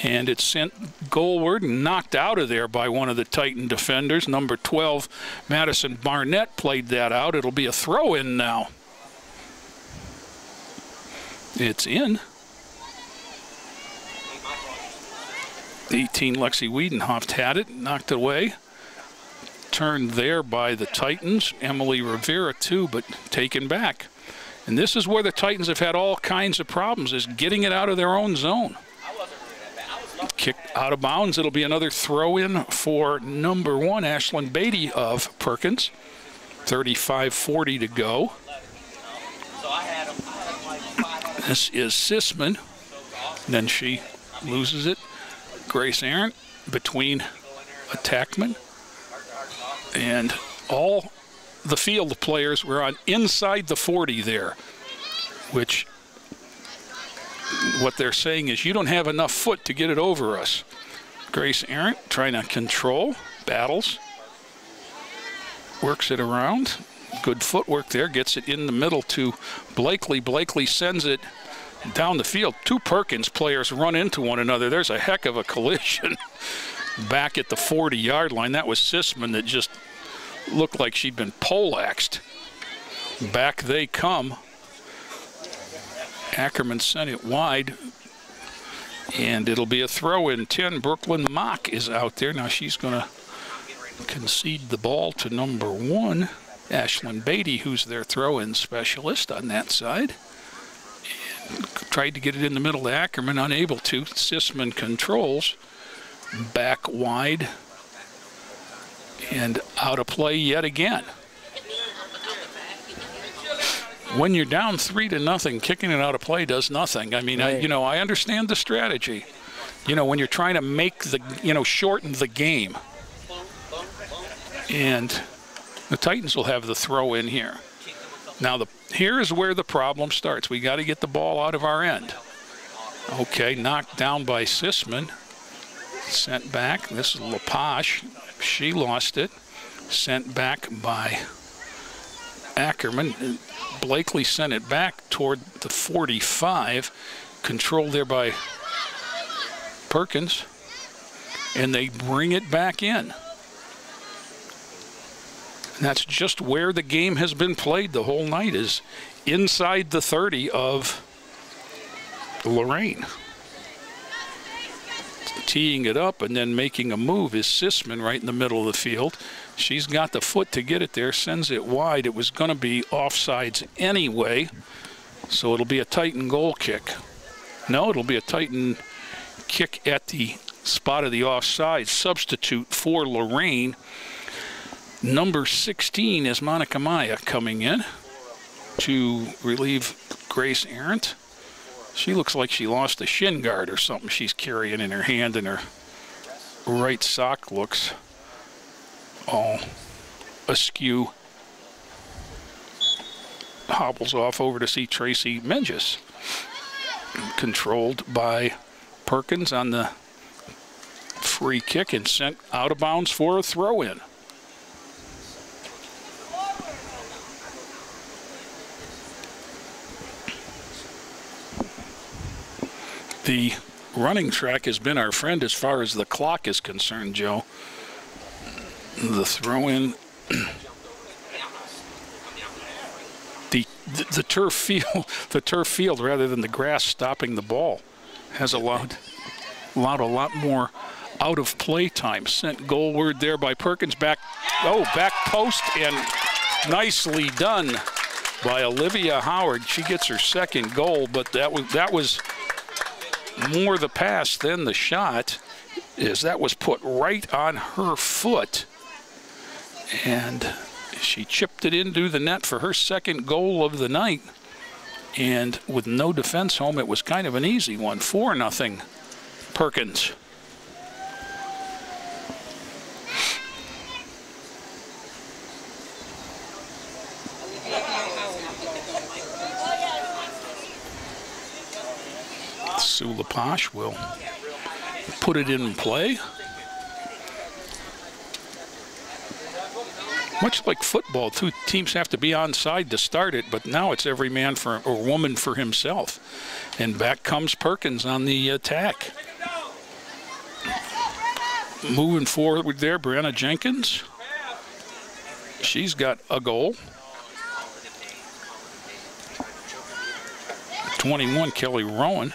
And it's sent goalward and knocked out of there by one of the Titan defenders. Number 12, Madison Barnett, played that out. It'll be a throw-in now. It's in. 18, Lexi Wiedenhoft had it, knocked it away. Turned there by the Titans. Emily Rivera too, but taken back. And this is where the Titans have had all kinds of problems, is getting it out of their own zone. Kicked out of bounds. It'll be another throw-in for number 1, Ashlyn Beatty of Perkins. 35-40 to go. This is Sisman. Then she loses it. Grace Arndt between attackmen. And all the field players were on inside the 40 there, which what they're saying is you don't have enough foot to get it over us. Grace Arndt trying to control, battles, works it around. Good footwork there, gets it in the middle to Blakely. Blakely sends it down the field. Two Perkins players run into one another. There's a heck of a collision back at the 40-yard line. That was Sisman that just looked like she'd been poleaxed. Back they come. Ackerman sent it wide, and it'll be a throw-in. 10, Brooklyn Mock is out there. Now she's going to concede the ball to number 1, Ashlyn Beatty, who's their throw-in specialist on that side. And tried to get it in the middle to Ackerman, unable to. Sisman controls, back wide, and out of play yet again. When you're down 3-0, kicking it out of play does nothing. I mean, right. I understand the strategy. When you're trying to make the, shorten the game. And the Titans will have the throw in here. Now, here is where the problem starts. We got to get the ball out of our end. Okay, knocked down by Sisman. Sent back. This is LaPache. She lost it. Sent back by Ackerman. Blakely sent it back toward the 45. Controlled there by Perkins. And they bring it back in. And that's just where the game has been played the whole night, is inside the 30 of Lorain. Teeing it up and then making a move is Sisman right in the middle of the field. She's got the foot to get it there, sends it wide. It was going to be offsides anyway, so it'll be a Titan goal kick. No, it'll be a Titan kick at the spot of the offside. Substitute for Lorain. Number 16 is Monica Maya coming in to relieve Grace Arndt. She looks like she lost a shin guard or something she's carrying in her hand, and her right sock looks all askew. Hobbles off over to see Tracy Menges. Controlled by Perkins on the free kick and sent out of bounds for a throw-in. The running track has been our friend as far as the clock is concerned, Joe. The throw-in, the turf field rather than the grass stopping the ball has allowed a lot more out of play time. Sent goalward there by Perkins, back post, and nicely done by Olivia Howard. She gets her second goal, but that was more the pass than the shot, is that was put right on her foot, and she chipped it into the net for her second goal of the night. And with no defense home, it was kind of an easy one. 4-0 Perkins. Sue LaPache will put it in play. Much like football, two teams have to be onside to start it, but now it's every man or woman for himself. And back comes Perkins on the attack. Moving forward there, Breanna Jenkins. She's got a goal. 21, Kelly Rowan.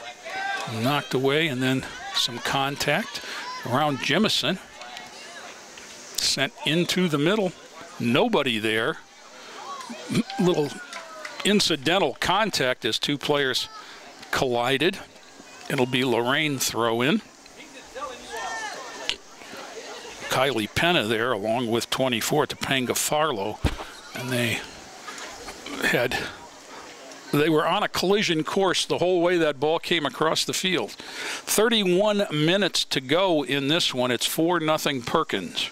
Knocked away, and then some contact around Jemison. Sent into the middle. Nobody there. Little incidental contact as two players collided. It'll be Lorain throw in. Kylie Penna there along with 24, Topanga Farlow And they were on a collision course the whole way that ball came across the field. 31 minutes to go in this one. It's 4-0 Perkins.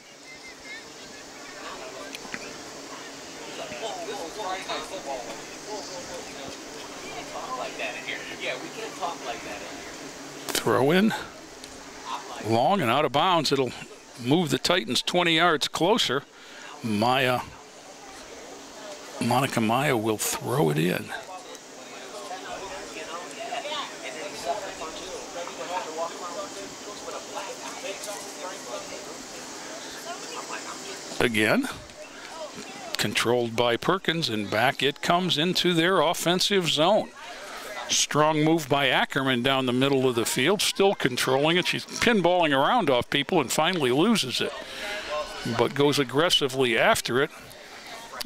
Throw in. Long and out of bounds. It'll move the Titans 20 yards closer. Monica Maya will throw it in. Again, controlled by Perkins, and back it comes into their offensive zone. Strong move by Ackerman down the middle of the field, still controlling it. She's pinballing around off people and finally loses it, but goes aggressively after it,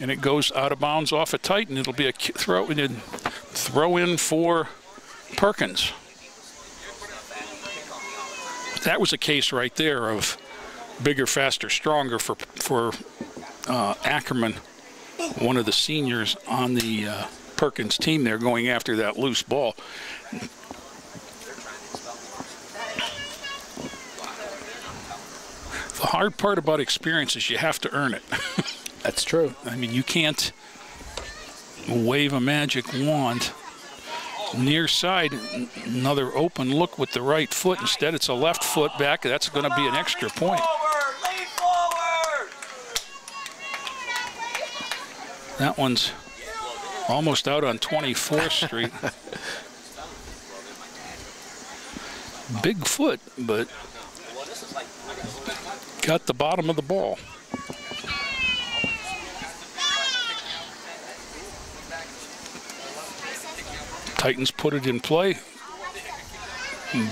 and it goes out of bounds off a Titan. It'll be a throw in for Perkins. That was a case right there of bigger, faster, stronger for Ackerman, one of the seniors on the Perkins team there, going after that loose ball. The hard part about experience is you have to earn it. That's true. I mean, you can't wave a magic wand. Near side, another open look with the right foot. Instead, it's a left foot back. That's going to be an extra point. That one's almost out on 24th Street. Big foot, but got the bottom of the ball. Titans put it in play.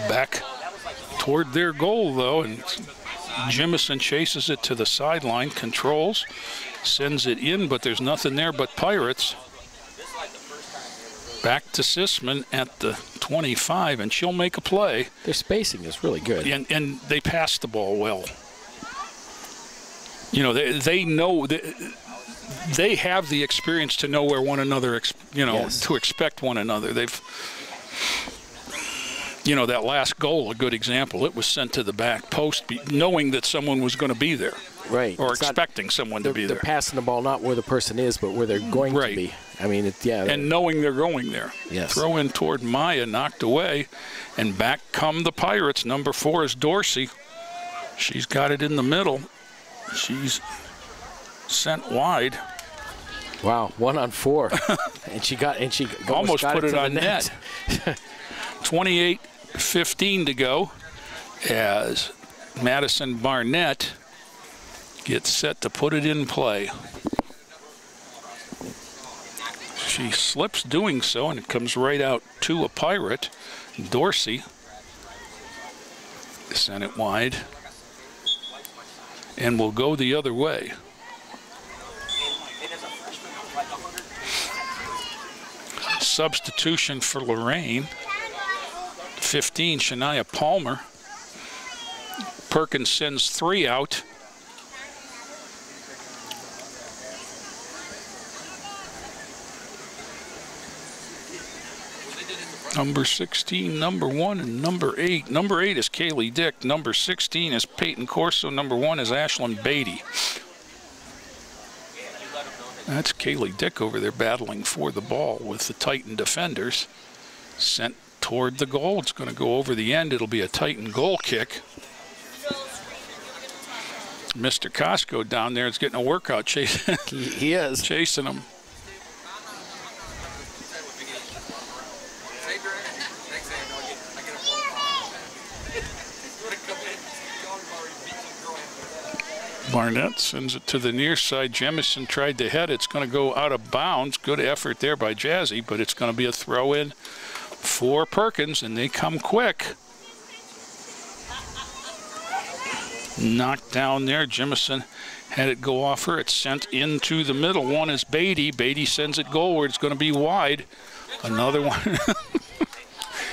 Back toward their goal, though, and Jemison chases it to the sideline, controls, sends it in, but there's nothing there but Pirates. Back to Sisman at the 25, and she'll make a play. Their spacing is really good. And they pass the ball well. You know, they know that they have the experience to know where one another, to expect one another. They've, that last goal, a good example. It was sent to the back post, knowing that someone was going to be there. Right. Or expecting someone to be there. They're passing the ball not where the person is, but where they're going to be. I mean, and knowing they're going there. Yes. Throw in toward Maya, knocked away, and back come the Pirates. Number 4 is Dorsey. She's got it in the middle. She's sent wide. Wow, 1 on 4, and she almost got put it to on the net. 28:15 to go as Madison Barnett gets set to put it in play. She slips doing so, and it comes right out to a Pirate. Dorsey sent it wide and will go the other way. Substitution for Lorain. 15, Shania Palmer. Perkins sends 3 out. Number 16, number 1, and number 8. Number 8 is Kaylee Dick. Number 16 is Peyton Corso. Number 1 is Ashlyn Beatty. That's Kaylee Dick over there battling for the ball with the Titan defenders. Sent toward the goal. It's going to go over the end. It'll be a Titan goal kick. Mr. Costco down there is getting a workout chasing. He is. Chasing him. Barnett sends it to the near side. Jemison tried to head. It's going to go out of bounds. Good effort there by Jazzy, but it's going to be a throw-in for Perkins, and they come quick. Knocked down there. Jemison had it go off her. It's sent into the middle. One is Beatty. Beatty sends it goalward. It's going to be wide. Another one.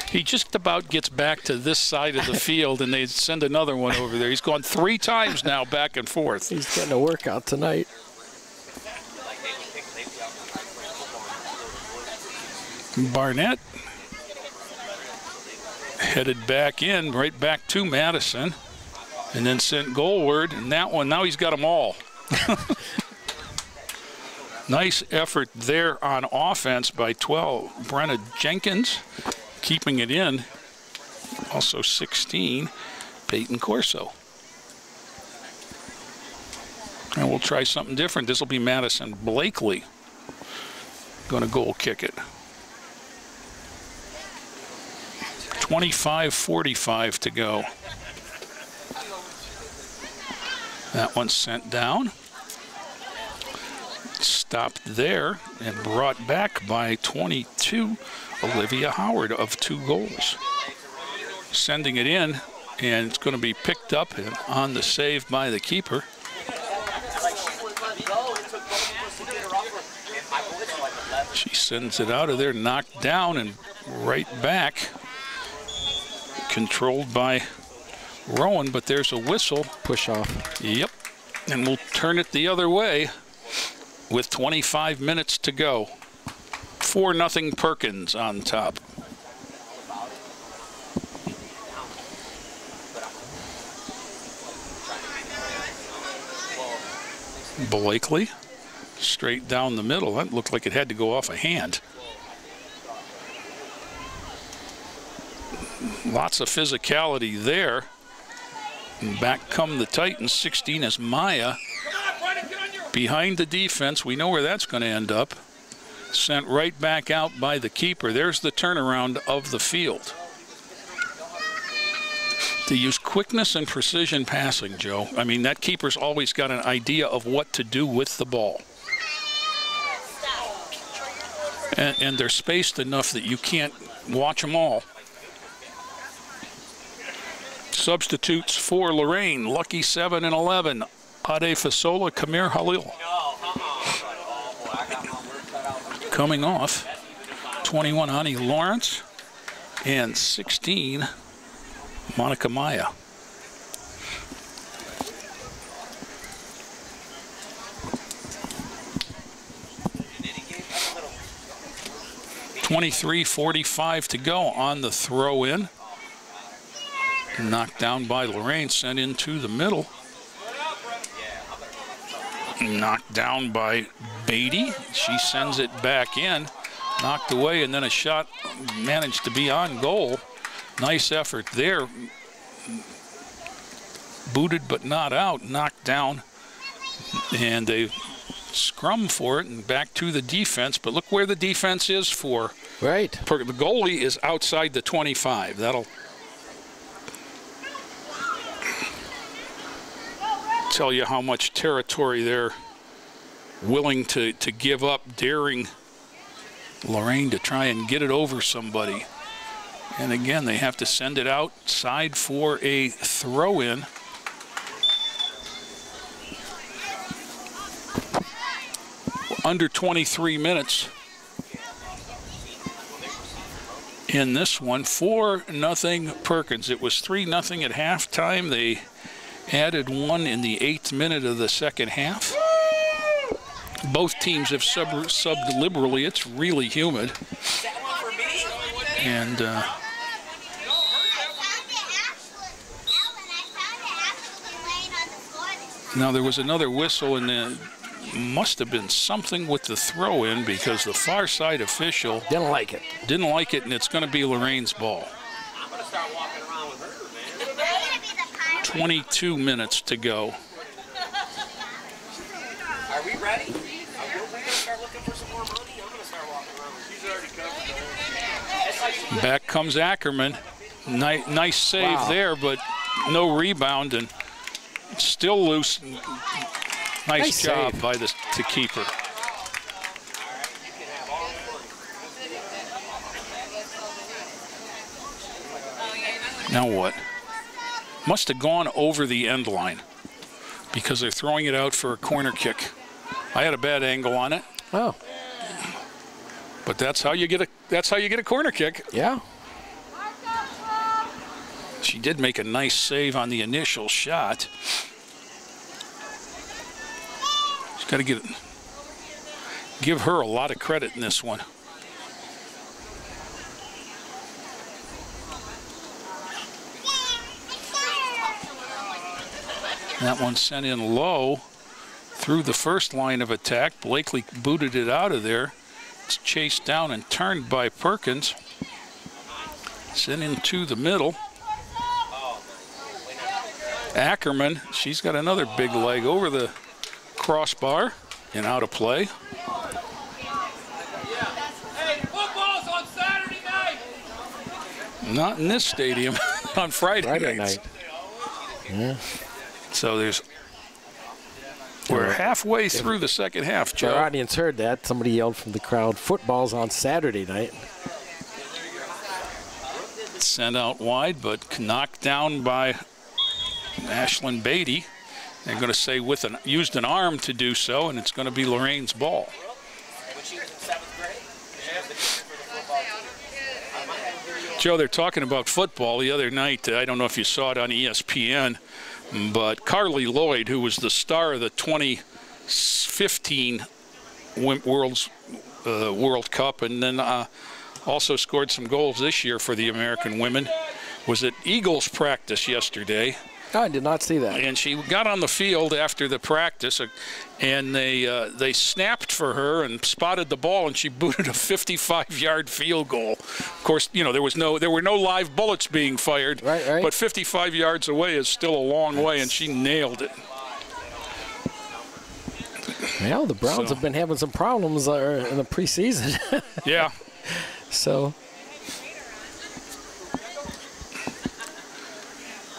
He just about gets back to this side of the field, and they send another one over there. He's gone 3 times now back and forth. He's getting a workout tonight. Barnett headed back in, right back to Madison, and then sent goalward. And that one, now he's got them all. Nice effort there on offense by 12. Breanna Jenkins keeping it in. Also 16, Peyton Corso. And we'll try something different. This will be Madison Blakely going to goal kick it. 25:45 to go. That one's sent down. Stopped there and brought back by 22, Olivia Howard of 2 goals. Sending it in, and it's going to be picked up and on the save by the keeper. She sends it out of there, knocked down and right back. Controlled by Rowan, but there's a whistle. Push off. Yep, and we'll turn it the other way with 25 minutes to go. 4-0 Perkins on top. Blakely, straight down the middle. That looked like it had to go off a hand. Lots of physicality there. And back come the Titans. 16 is Maya. Behind the defense, we know where that's going to end up. Sent right back out by the keeper. There's the turnaround of the field. To use quickness and precision passing, Joe. I mean, that keeper's always got an idea of what to do with the ball. And they're spaced enough that you can't watch them all. Substitutes for Lorain, Lucky 7 and 11. Ade Fasola, Kamir Halil. Coming off, 21, Ani Lawrence, and 16, Monica Maya. .23:45 to go on the throw-in. Knocked down by Lorain, sent into the middle. Knocked down by Beatty. She sends it back in. Knocked away, and then a shot managed to be on goal. Nice effort there. Booted but not out. Knocked down. And they scrum for it and back to the defense. But look where the defense is for. Right. The goalie is outside the 25. That'll tell you how much territory they're willing to give up, daring Lorain to try and get it over somebody. And again, they have to send it outside for a throw-in. Under 23 minutes in this one. 4-0 Perkins. It was 3-0 at halftime. They added one in the 8th minute of the second half. Both teams have subbed liberally. It's really humid. And now there was another whistle, and then must have been something with the throw-in because the far side official didn't like it. Didn't like it, and it's going to be Lorain's ball. 22 minutes to go. Are we ready? We're going to start looking for some more money. I'm going to start walking around. She's already covered. Back comes Ackerman. Nice save there, but no rebound, and still loose. Nice job by the keeper. Now what? Must have gone over the end line because they're throwing it out for a corner kick. I had a bad angle on it. Oh. But that's how you get a corner kick. Yeah. She did make a nice save on the initial shot. She's got to give her a lot of credit in this one. That one sent in low through the first line of attack. Blakely booted it out of there. It's chased down and turned by Perkins. Sent into the middle. Ackerman, she's got another big leg over the crossbar and out of play. Hey, football's on Saturday night. Not in this stadium. On Friday night. Yeah. So we're halfway through the second half, Joe. Our audience heard that. Somebody yelled from the crowd, football's on Saturday night. Sent out wide, but knocked down by Ashlyn Beatty. They're going to say used an arm to do so, and it's going to be Lorain's ball. Joe, they're talking about football the other night. I don't know if you saw it on ESPN, but Carly Lloyd, who was the star of the 2015 World Cup, and then also scored some goals this year for the American women, was at Eagles practice yesterday. Oh, I did not see that. And she got on the field after the practice, and they snapped for her and spotted the ball, and she booted a 55-yard field goal. Of course, you know, there were no live bullets being fired, right. But 55 yards away is still a long way, and she nailed it. Well, the Browns have been having some problems in the preseason. Yeah. So.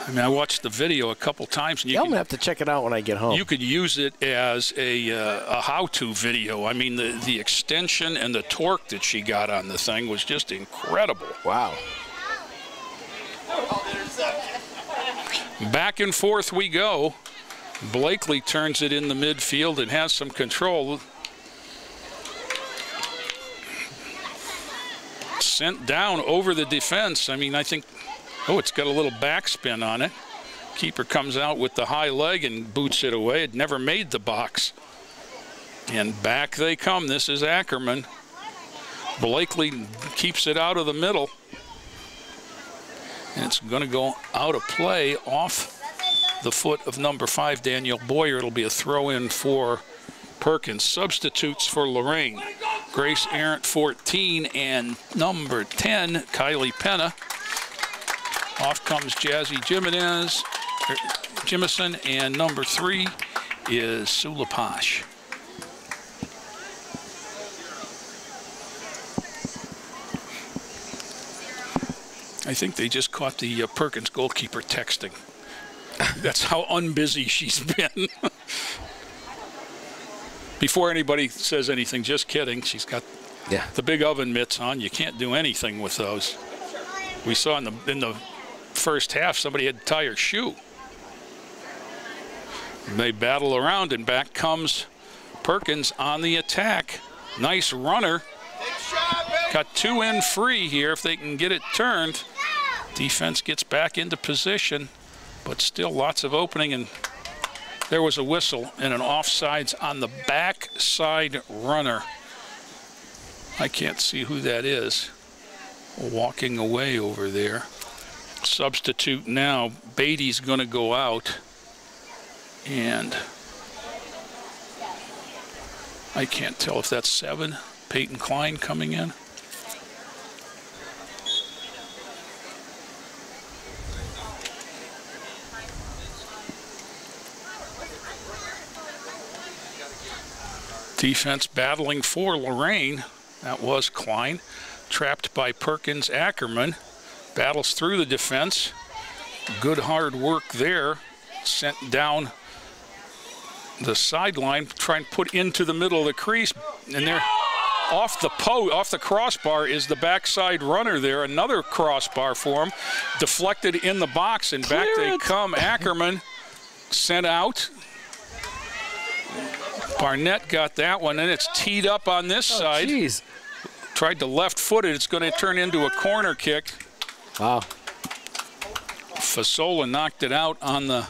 I mean, I watched the video a couple times. And I'm going to have to check it out when I get home. You could use it as a how-to video. I mean, the extension and the torque that she got on the thing was just incredible. Wow. Back and forth we go. Blakely turns it in the midfield and has some control. Sent down over the defense. I mean, I think... Oh, it's got a little backspin on it. Keeper comes out with the high leg and boots it away. It never made the box. And back they come. This is Ackerman. Blakely keeps it out of the middle. And it's going to go out of play off the foot of number 5, Danielle Boyer. It'll be a throw-in for Perkins. Substitutes for Lorain. Grace Arndt, 14, and number 10, Kylie Penna. Off comes Jazzy Jimison, and number 3 is Sula Posh. I think they just caught the Perkins goalkeeper texting. That's how unbusy she's been. Before anybody says anything, just kidding. She's got the big oven mitts on. You can't do anything with those. We saw in the first half somebody had to tie her shoe. They battle around, and back comes Perkins on the attack. Nice runner. Got 2 in free here if they can get it turned. Defense gets back into position, but still lots of opening, and there was a whistle and an offsides on the backside runner. I can't see who that is walking away over there. Substitute now. Beatty's going to go out, and I can't tell if that's 7. Peyton Klein coming in. Defense battling for Lorain. That was Klein. Trapped by Perkins. Ackerman battles through the defense. Good hard work there. Sent down the sideline, trying to put into the middle of the crease, and there, off the crossbar is the backside runner there. Another crossbar for him, deflected in the box, and back they come. Ackerman sent out. Barnett got that one, and it's teed up on this side. Geez. Tried to left foot it. It's going to turn into a corner kick. Wow. Fasola knocked it out on the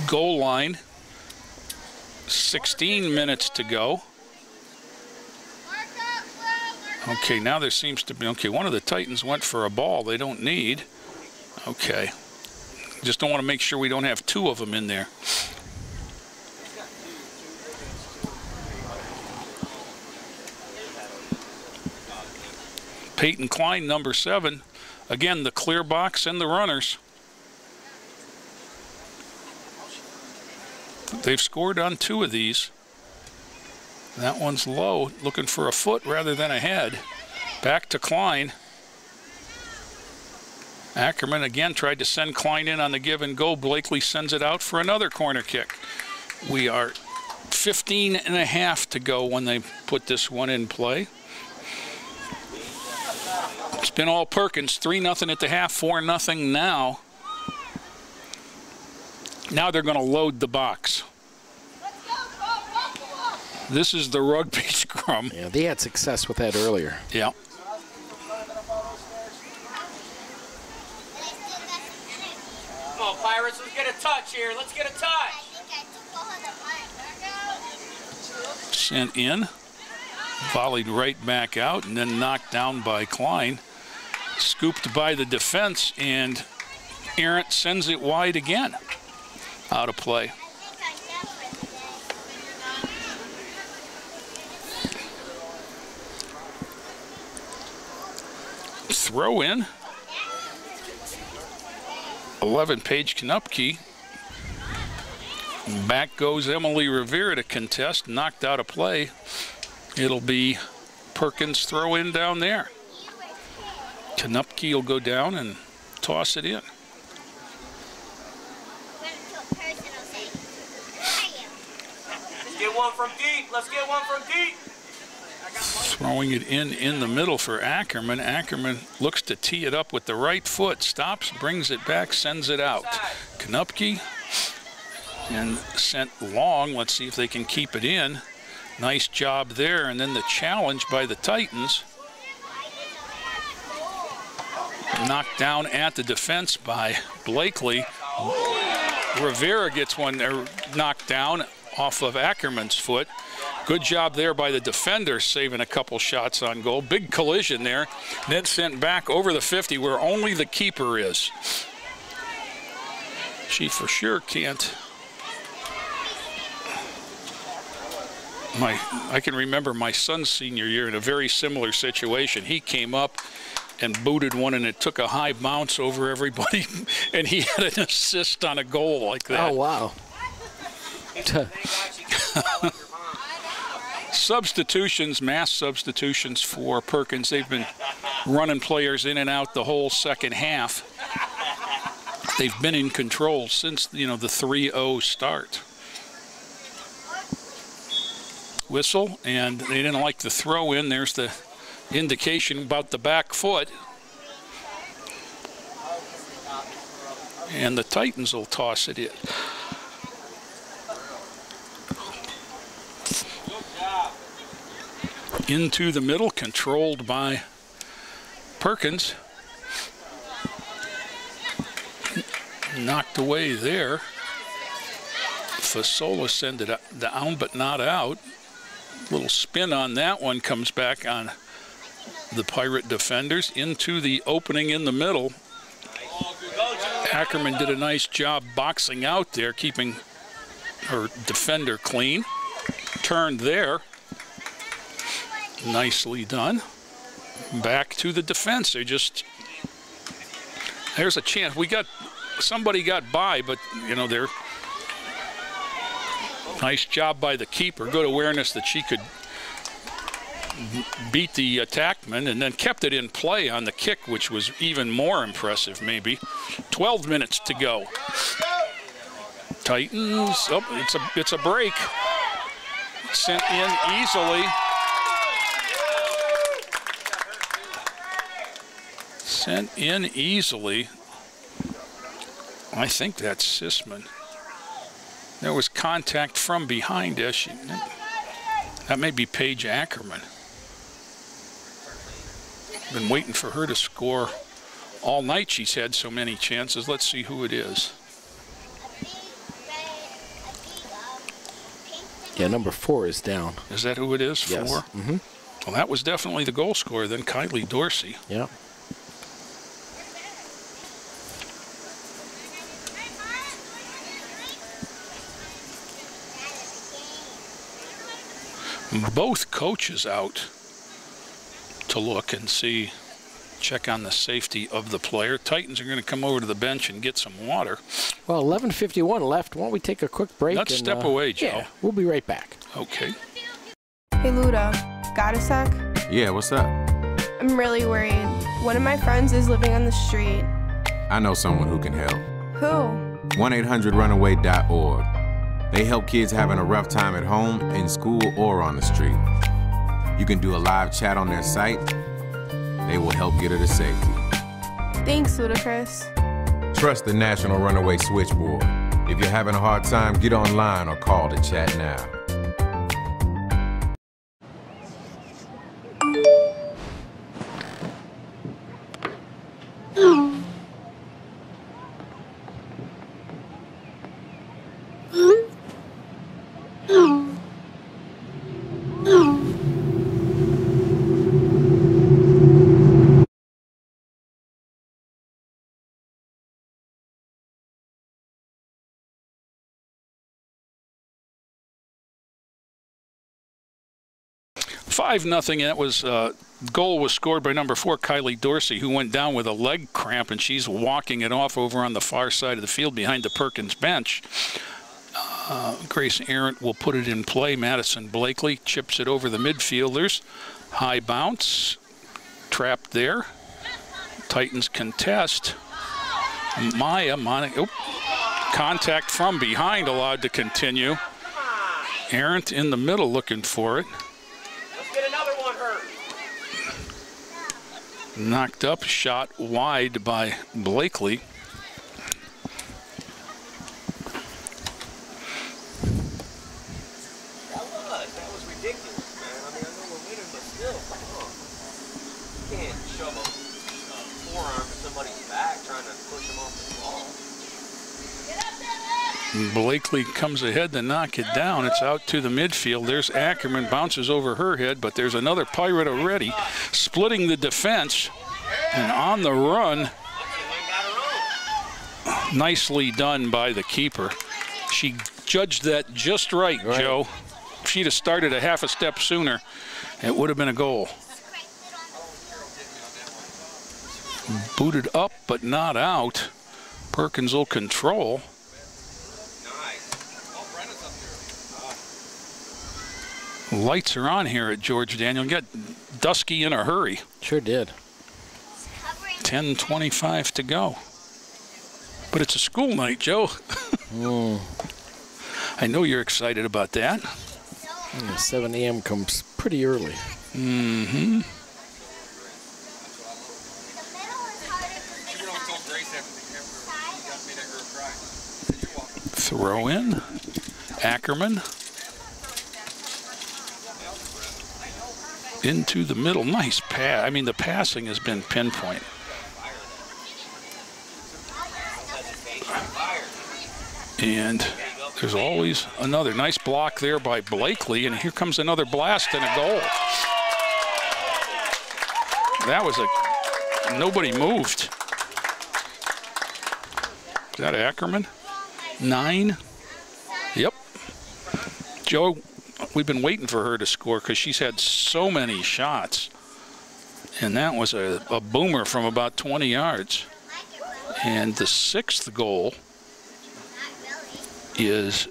goal line. 16 minutes to go. Okay, now there seems to be, okay, one of the Titans went for a ball they don't need. Okay. Just don't want to make sure we don't have two of them in there. Peyton Klein, number 7. Again, the clear box and the runners. They've scored on 2 of these. That one's low, looking for a foot rather than a head. Back to Klein. Ackerman again tried to send Klein in on the give and go. Blakely sends it out for another corner kick. We are 15 and a half to go when they put this one in play. It's been all Perkins, 3-0 at the half, 4-0 now. Now they're going to load the box. This is the rugby scrum. Yeah, they had success with that earlier. Yeah. Come on, Pirates, let's get a touch here. Let's get a touch. Sent in, volleyed right back out, and then knocked down by Klein. Scooped by the defense, and Arndt sends it wide again. Out of play. Throw in. 11, Paige Knupke. Back goes Emily Rivera to contest, knocked out of play. It'll be Perkins throw in down there. Knupke will go down and toss it in. Let's get one from deep. Let's get one from deep. Throwing it in the middle for Ackerman. Ackerman looks to tee it up with the right foot, stops, brings it back, sends it out. Knupke, and sent long. Let's see if they can keep it in. Nice job there, and then the challenge by the Titans. Knocked down at the defense by Blakely. Rivera gets one knocked down off of Ackerman's foot. Good job there by the defender, saving a couple shots on goal. Big collision there. Then sent back over the 50 where only the keeper is. She for sure can't. I can remember my son's senior year in a very similar situation. He came up and booted one, and it took a high bounce over everybody, and he had an assist on a goal like that. Oh, wow. Substitutions, mass substitutions for Perkins. They've been running players in and out the whole second half. They've been in control since, the 3-0 start. Whistle, and they didn't like the throw in. There's the indication about the back foot. And the Titans will toss it in. Into the middle, controlled by Perkins. Knocked away there. Fasola sent it down, but not out. Little spin on that one, comes back on the Pirate defenders into the opening in the middle. Ackerman did a nice job boxing out there, keeping her defender clean. Turned there. Nicely done. Back to the defense. There's a chance. Somebody got by, but, they're nice job by the keeper. Good awareness that she could beat the attackman, and then kept it in play on the kick, which was even more impressive, maybe. 12 minutes to go. Titans, it's a break. Sent in easily. Sent in easily. I think that's Sisman. There was contact from behind us. That may be Paige Ackerman. Been waiting for her to score all night. She's had so many chances. Let's see who it is. Yeah, number 4 is down. Is that who it is? Yes. 4? Mm-hmm. Well, that was definitely the goal scorer then, Kylie Dorsey. Yeah. Both coaches out to look and see, check on the safety of the player. Titans are going to come over to the bench and get some water. Well, 11:51 left. Why don't we take a quick break? Let's step away, Joe. Yeah, we'll be right back. Okay. Hey, Luda, got a sec? Yeah, what's up? I'm really worried. One of my friends is living on the street. I know someone who can help. Who? 1-800-RUNAWAY.org. They help kids having a rough time at home, in school, or on the street. You can do a live chat on their site. They will help get her to safety. Thanks, Ludacris. Trust the National Runaway Switchboard. If you're having a hard time, get online or call to chat now. Nothing. That was goal was scored by number 4, Kylie Dorsey, who went down with a leg cramp, and she's walking it off over on the far side of the field behind the Perkins bench. Grace Arndt will put it in play. Madison Blakely chips it over the midfielders. High bounce, trapped there. Titans contest. Contact from behind allowed to continue. Arndt in the middle looking for it. Knocked up, shot wide by Blakely. That was ridiculous, man. I mean, I know we're winning, but still, come on. You can't shove a forearm to somebody's back trying to push him off the ball. Blakely comes ahead to knock it down. It's out to the midfield. There's Ackerman, bounces over her head, but there's another Pirate already splitting the defense and on the run. Nicely done by the keeper. She judged that just right, Joe. If she'd have started a half a step sooner, it would have been a goal. Booted up, but not out. Perkins will control. Lights are on here at George Daniel. Got dusky in a hurry. Sure did. 10:25 to go. But it's a school night, Joe. I know you're excited about that. Yeah, 7 a.m. comes pretty early. Mm-hmm. Throw in. Ackerman. Into the middle. Nice pass. I mean, the passing has been pinpoint. And there's always another nice block there by Blakely, and here comes another blast and a goal. That was nobody moved. Is that Ackerman? 9. Yep. Joe, we've been waiting for her to score because she's had so many shots. And that was a boomer from about 20 yards. And the 6th goal is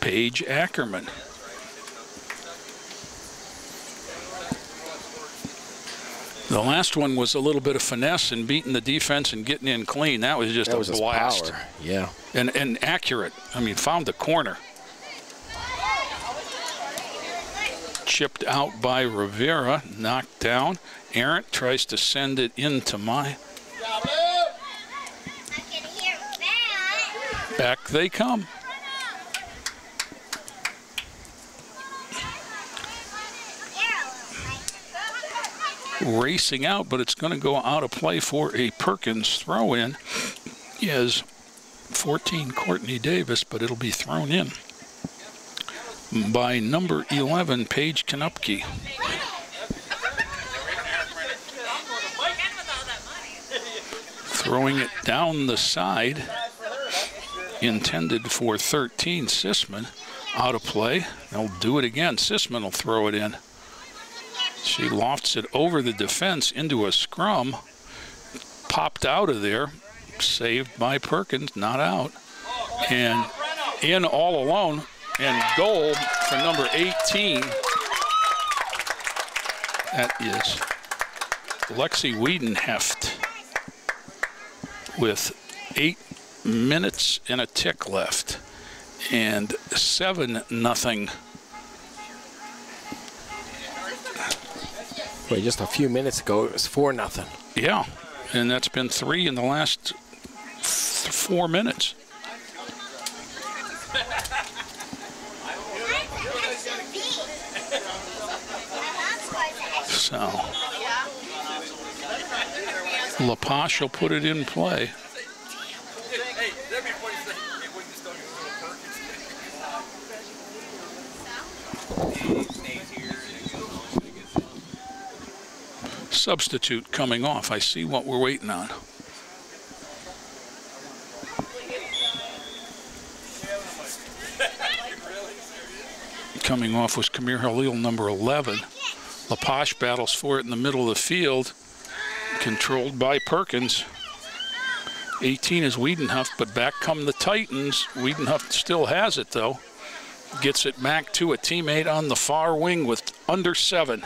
Paige Ackerman. The last one was a little bit of finesse and beating the defense and getting in clean. That was just a blast. Power. Yeah. And accurate. I mean, found the corner. Chipped out by Rivera, knocked down. Arndt tries to send it into Back they come. Racing out, but it's going to go out of play for a Perkins throw-in. Is 14 Courtney Davis, but it'll be thrown in by number 11, Paige Knupke. Throwing it down the side, intended for 13, Sisman. Out of play. They'll do it again. Sisman will throw it in. She lofts it over the defense into a scrum. Popped out of there. Saved by Perkins, not out. And in all alone. And goal for number 18. That is Lexi Wiedenheft with 8 minutes and a tick left. And 7-0. Well, just a few minutes ago, it was 4-0. Yeah, and that's been 3 in the last 4 minutes. So, LaPoche will put it in play. Substitute coming off. I see what we're waiting on. Coming off was Kamir Halil, number 11. LaPoche battles for it in the middle of the field, controlled by Perkins. 18 is Wiedenheft, but back come the Titans. Wiedenheft still has it, though. Gets it back to a teammate on the far wing with under 7.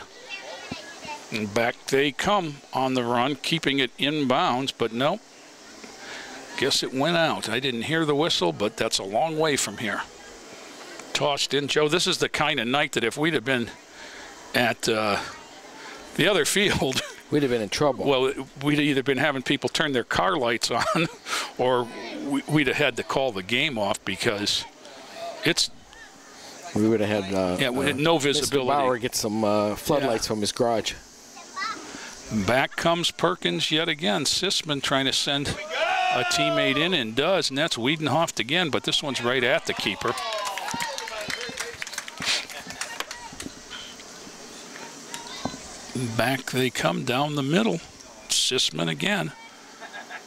And back they come on the run, keeping it inbounds, but nope. Guess it went out. I didn't hear the whistle, but that's a long way from here. Tossed in. Joe, this is the kind of night that if we'd have been at the other field, we'd have been in trouble. Well, we'd have either been having people turn their car lights on, or we'd have had to call the game off because it's. We would have had no visibility. Mr. Bauer get some floodlights from his garage. Back comes Perkins yet again. Sisman trying to send a teammate in and does, and that's Wiedenheft again, but this one's right at the keeper. Back they come down the middle. Sisman again.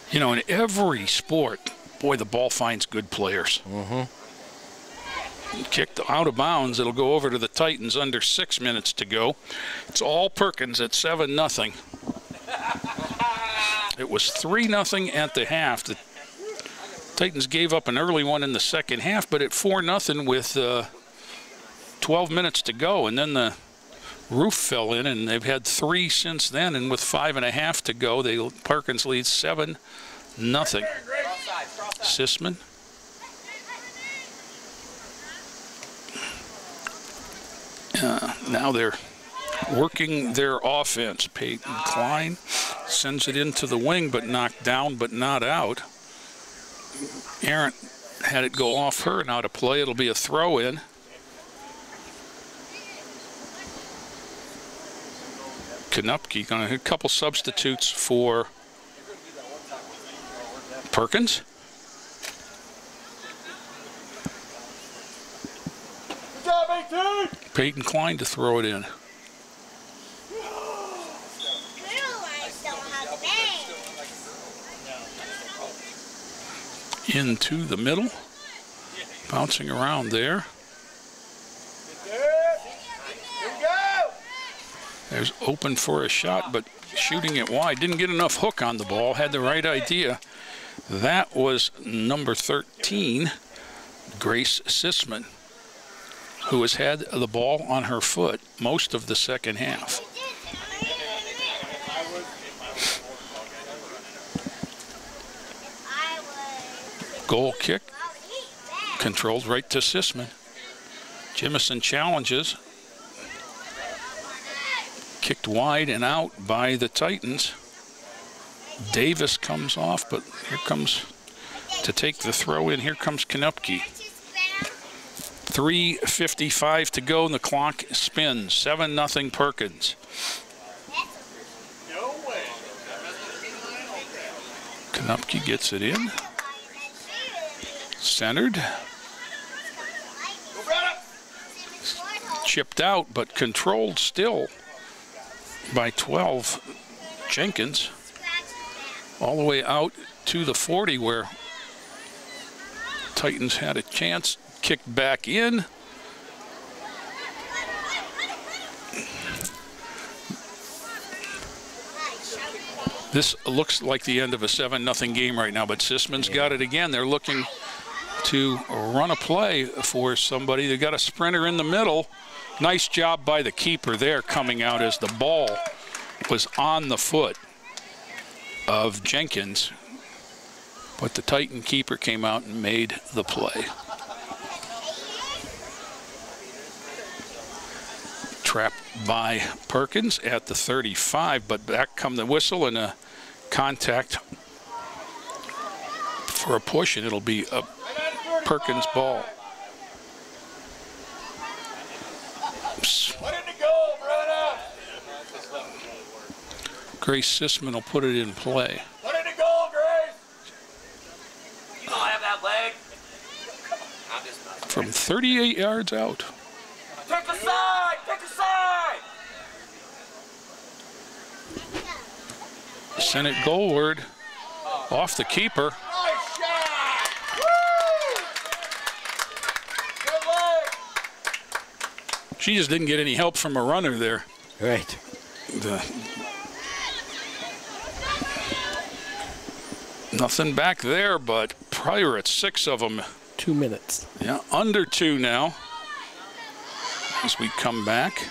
You know, in every sport, boy, the ball finds good players. Kicked out of bounds. It'll go over to the Titans under 6 minutes to go. It's all Perkins at 7-0. It was 3-0 at the half. The Titans gave up an early one in the second half, but at 4-0 with 12 minutes to go, and then the roof fell in, and they've had 3 since then, and with 5.5 to go, Perkins leads 7-0. Sisman. Now they're working their offense. Peyton Klein sends it into the wing, but knocked down, but not out. Arendt had it go off her and out of play. It'll be a throw-in. Konupke going to hit a couple substitutes for Perkins. Good job, 18! Peyton Klein to throw it in. Into the middle. Bouncing around there. There's open for a shot, but shooting it wide. Didn't get enough hook on the ball. Had the right idea. That was number 13, Grace Sisman, who has had the ball on her foot most of the second half. Goal kick, controlled right to Sisman. Jemison challenges. Kicked wide and out by the Titans. Davis comes off, but here comes to take the throw in. Here comes Konupke. 3:55 to go, and the clock spins. 7-0 Perkins. Konupke gets it in. Centered. Chipped out, but controlled still by 12. Jenkins. All the way out to the 40 where Titans had a chance. Kicked back in. This looks like the end of a 7-0 game right now, but Sisman's got it again. They're looking to run a play for somebody. They got a sprinter in the middle. Nice job by the keeper there, coming out as the ball was on the foot of Jenkins. But the Titan keeper came out and made the play. Trapped by Perkins at the 35, but back come the whistle and a contact for a push, and it'll be a Perkins ball. Grace Sisman will put it in play. Put it in goal, Grace! You don't have that leg. From 38 yards out. Take a side! Take a side! Sent it goalward off the keeper. Nice shot! Woo! Good leg! She just didn't get any help from a runner there. Right. Nothing back there, but Pirates, 6 of them. 2 minutes. Yeah, under 2 now. As we come back.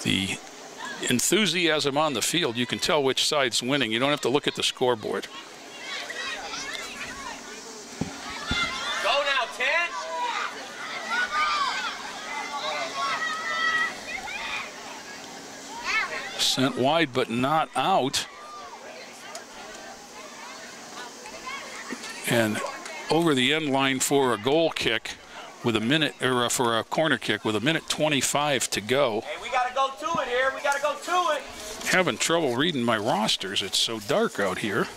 The enthusiasm on the field, you can tell which side's winning. You don't have to look at the scoreboard. Go now, 10. Sent wide, but not out. And over the end line for a goal kick with a minute, or for a corner kick with a minute 25 to go. Hey, we gotta go to it here. We gotta go to it. Having trouble reading my rosters. It's so dark out here.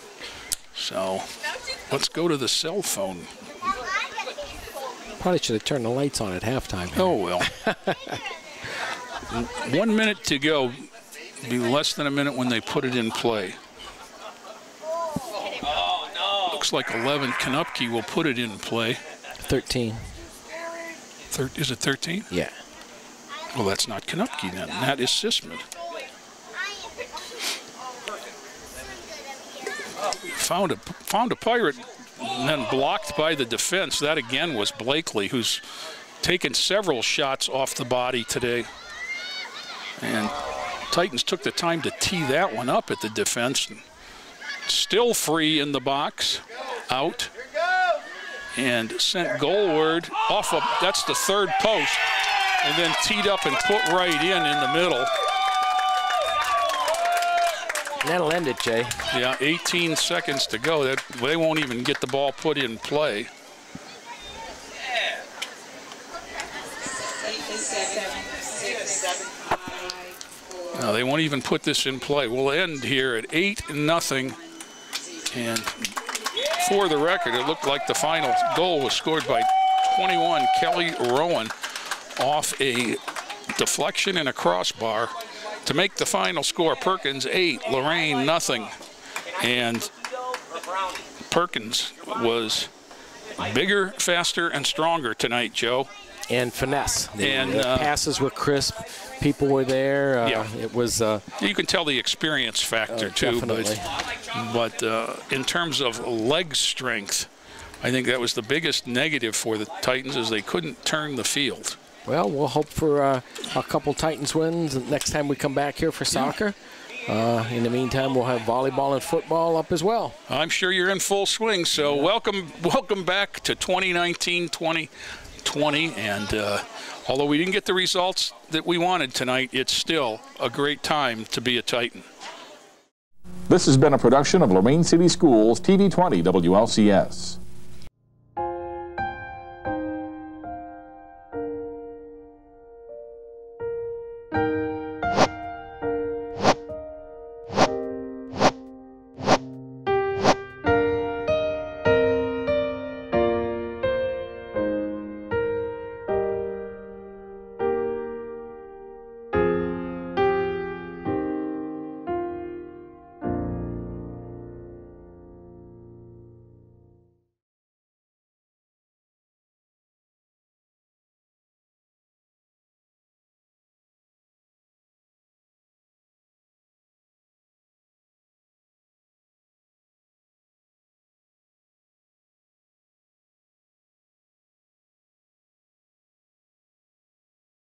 So let's go to the cell phone. Probably should have turned the lights on at halftime. Oh, well. 1 minute to go. It'll be less than a minute when they put it in play. Oh, no. Looks like 11. Konupke will put it in play. 13. Is it 13? Yeah. Well, that's not Konupke then. That is Sisman. Found a Pirate and then blocked by the defense. That again was Blakely, who's taken several shots off the body today. And Titans took the time to tee that one up at the defense. Still free in the box, out, and sent goalward off of, that's the third post, and then teed up and put right in the middle. That'll end it, Jay. Yeah, 18 seconds to go. They won't even get the ball put in play. No, they won't even put this in play. We'll end here at 8-0. And for the record, it looked like the final goal was scored by 21 Kelly Rowan off a deflection and a crossbar to make the final score. Perkins 8, Lorain nothing. And Perkins was bigger, faster, and stronger tonight, Joe. And finesse. And the passes were crisp. People were there. Yeah. It was. You can tell the experience factor too. Definitely. But in terms of leg strength, I think that was the biggest negative for the Titans, is they couldn't turn the field. Well, we'll hope for a couple Titans wins next time we come back here for soccer. In the meantime, we'll have volleyball and football up as well. I'm sure you're in full swing. So welcome back to 2019-2020. And although we didn't get the results that we wanted tonight, it's still a great time to be a Titan. This has been a production of Lorain City Schools TV 20 WLCS.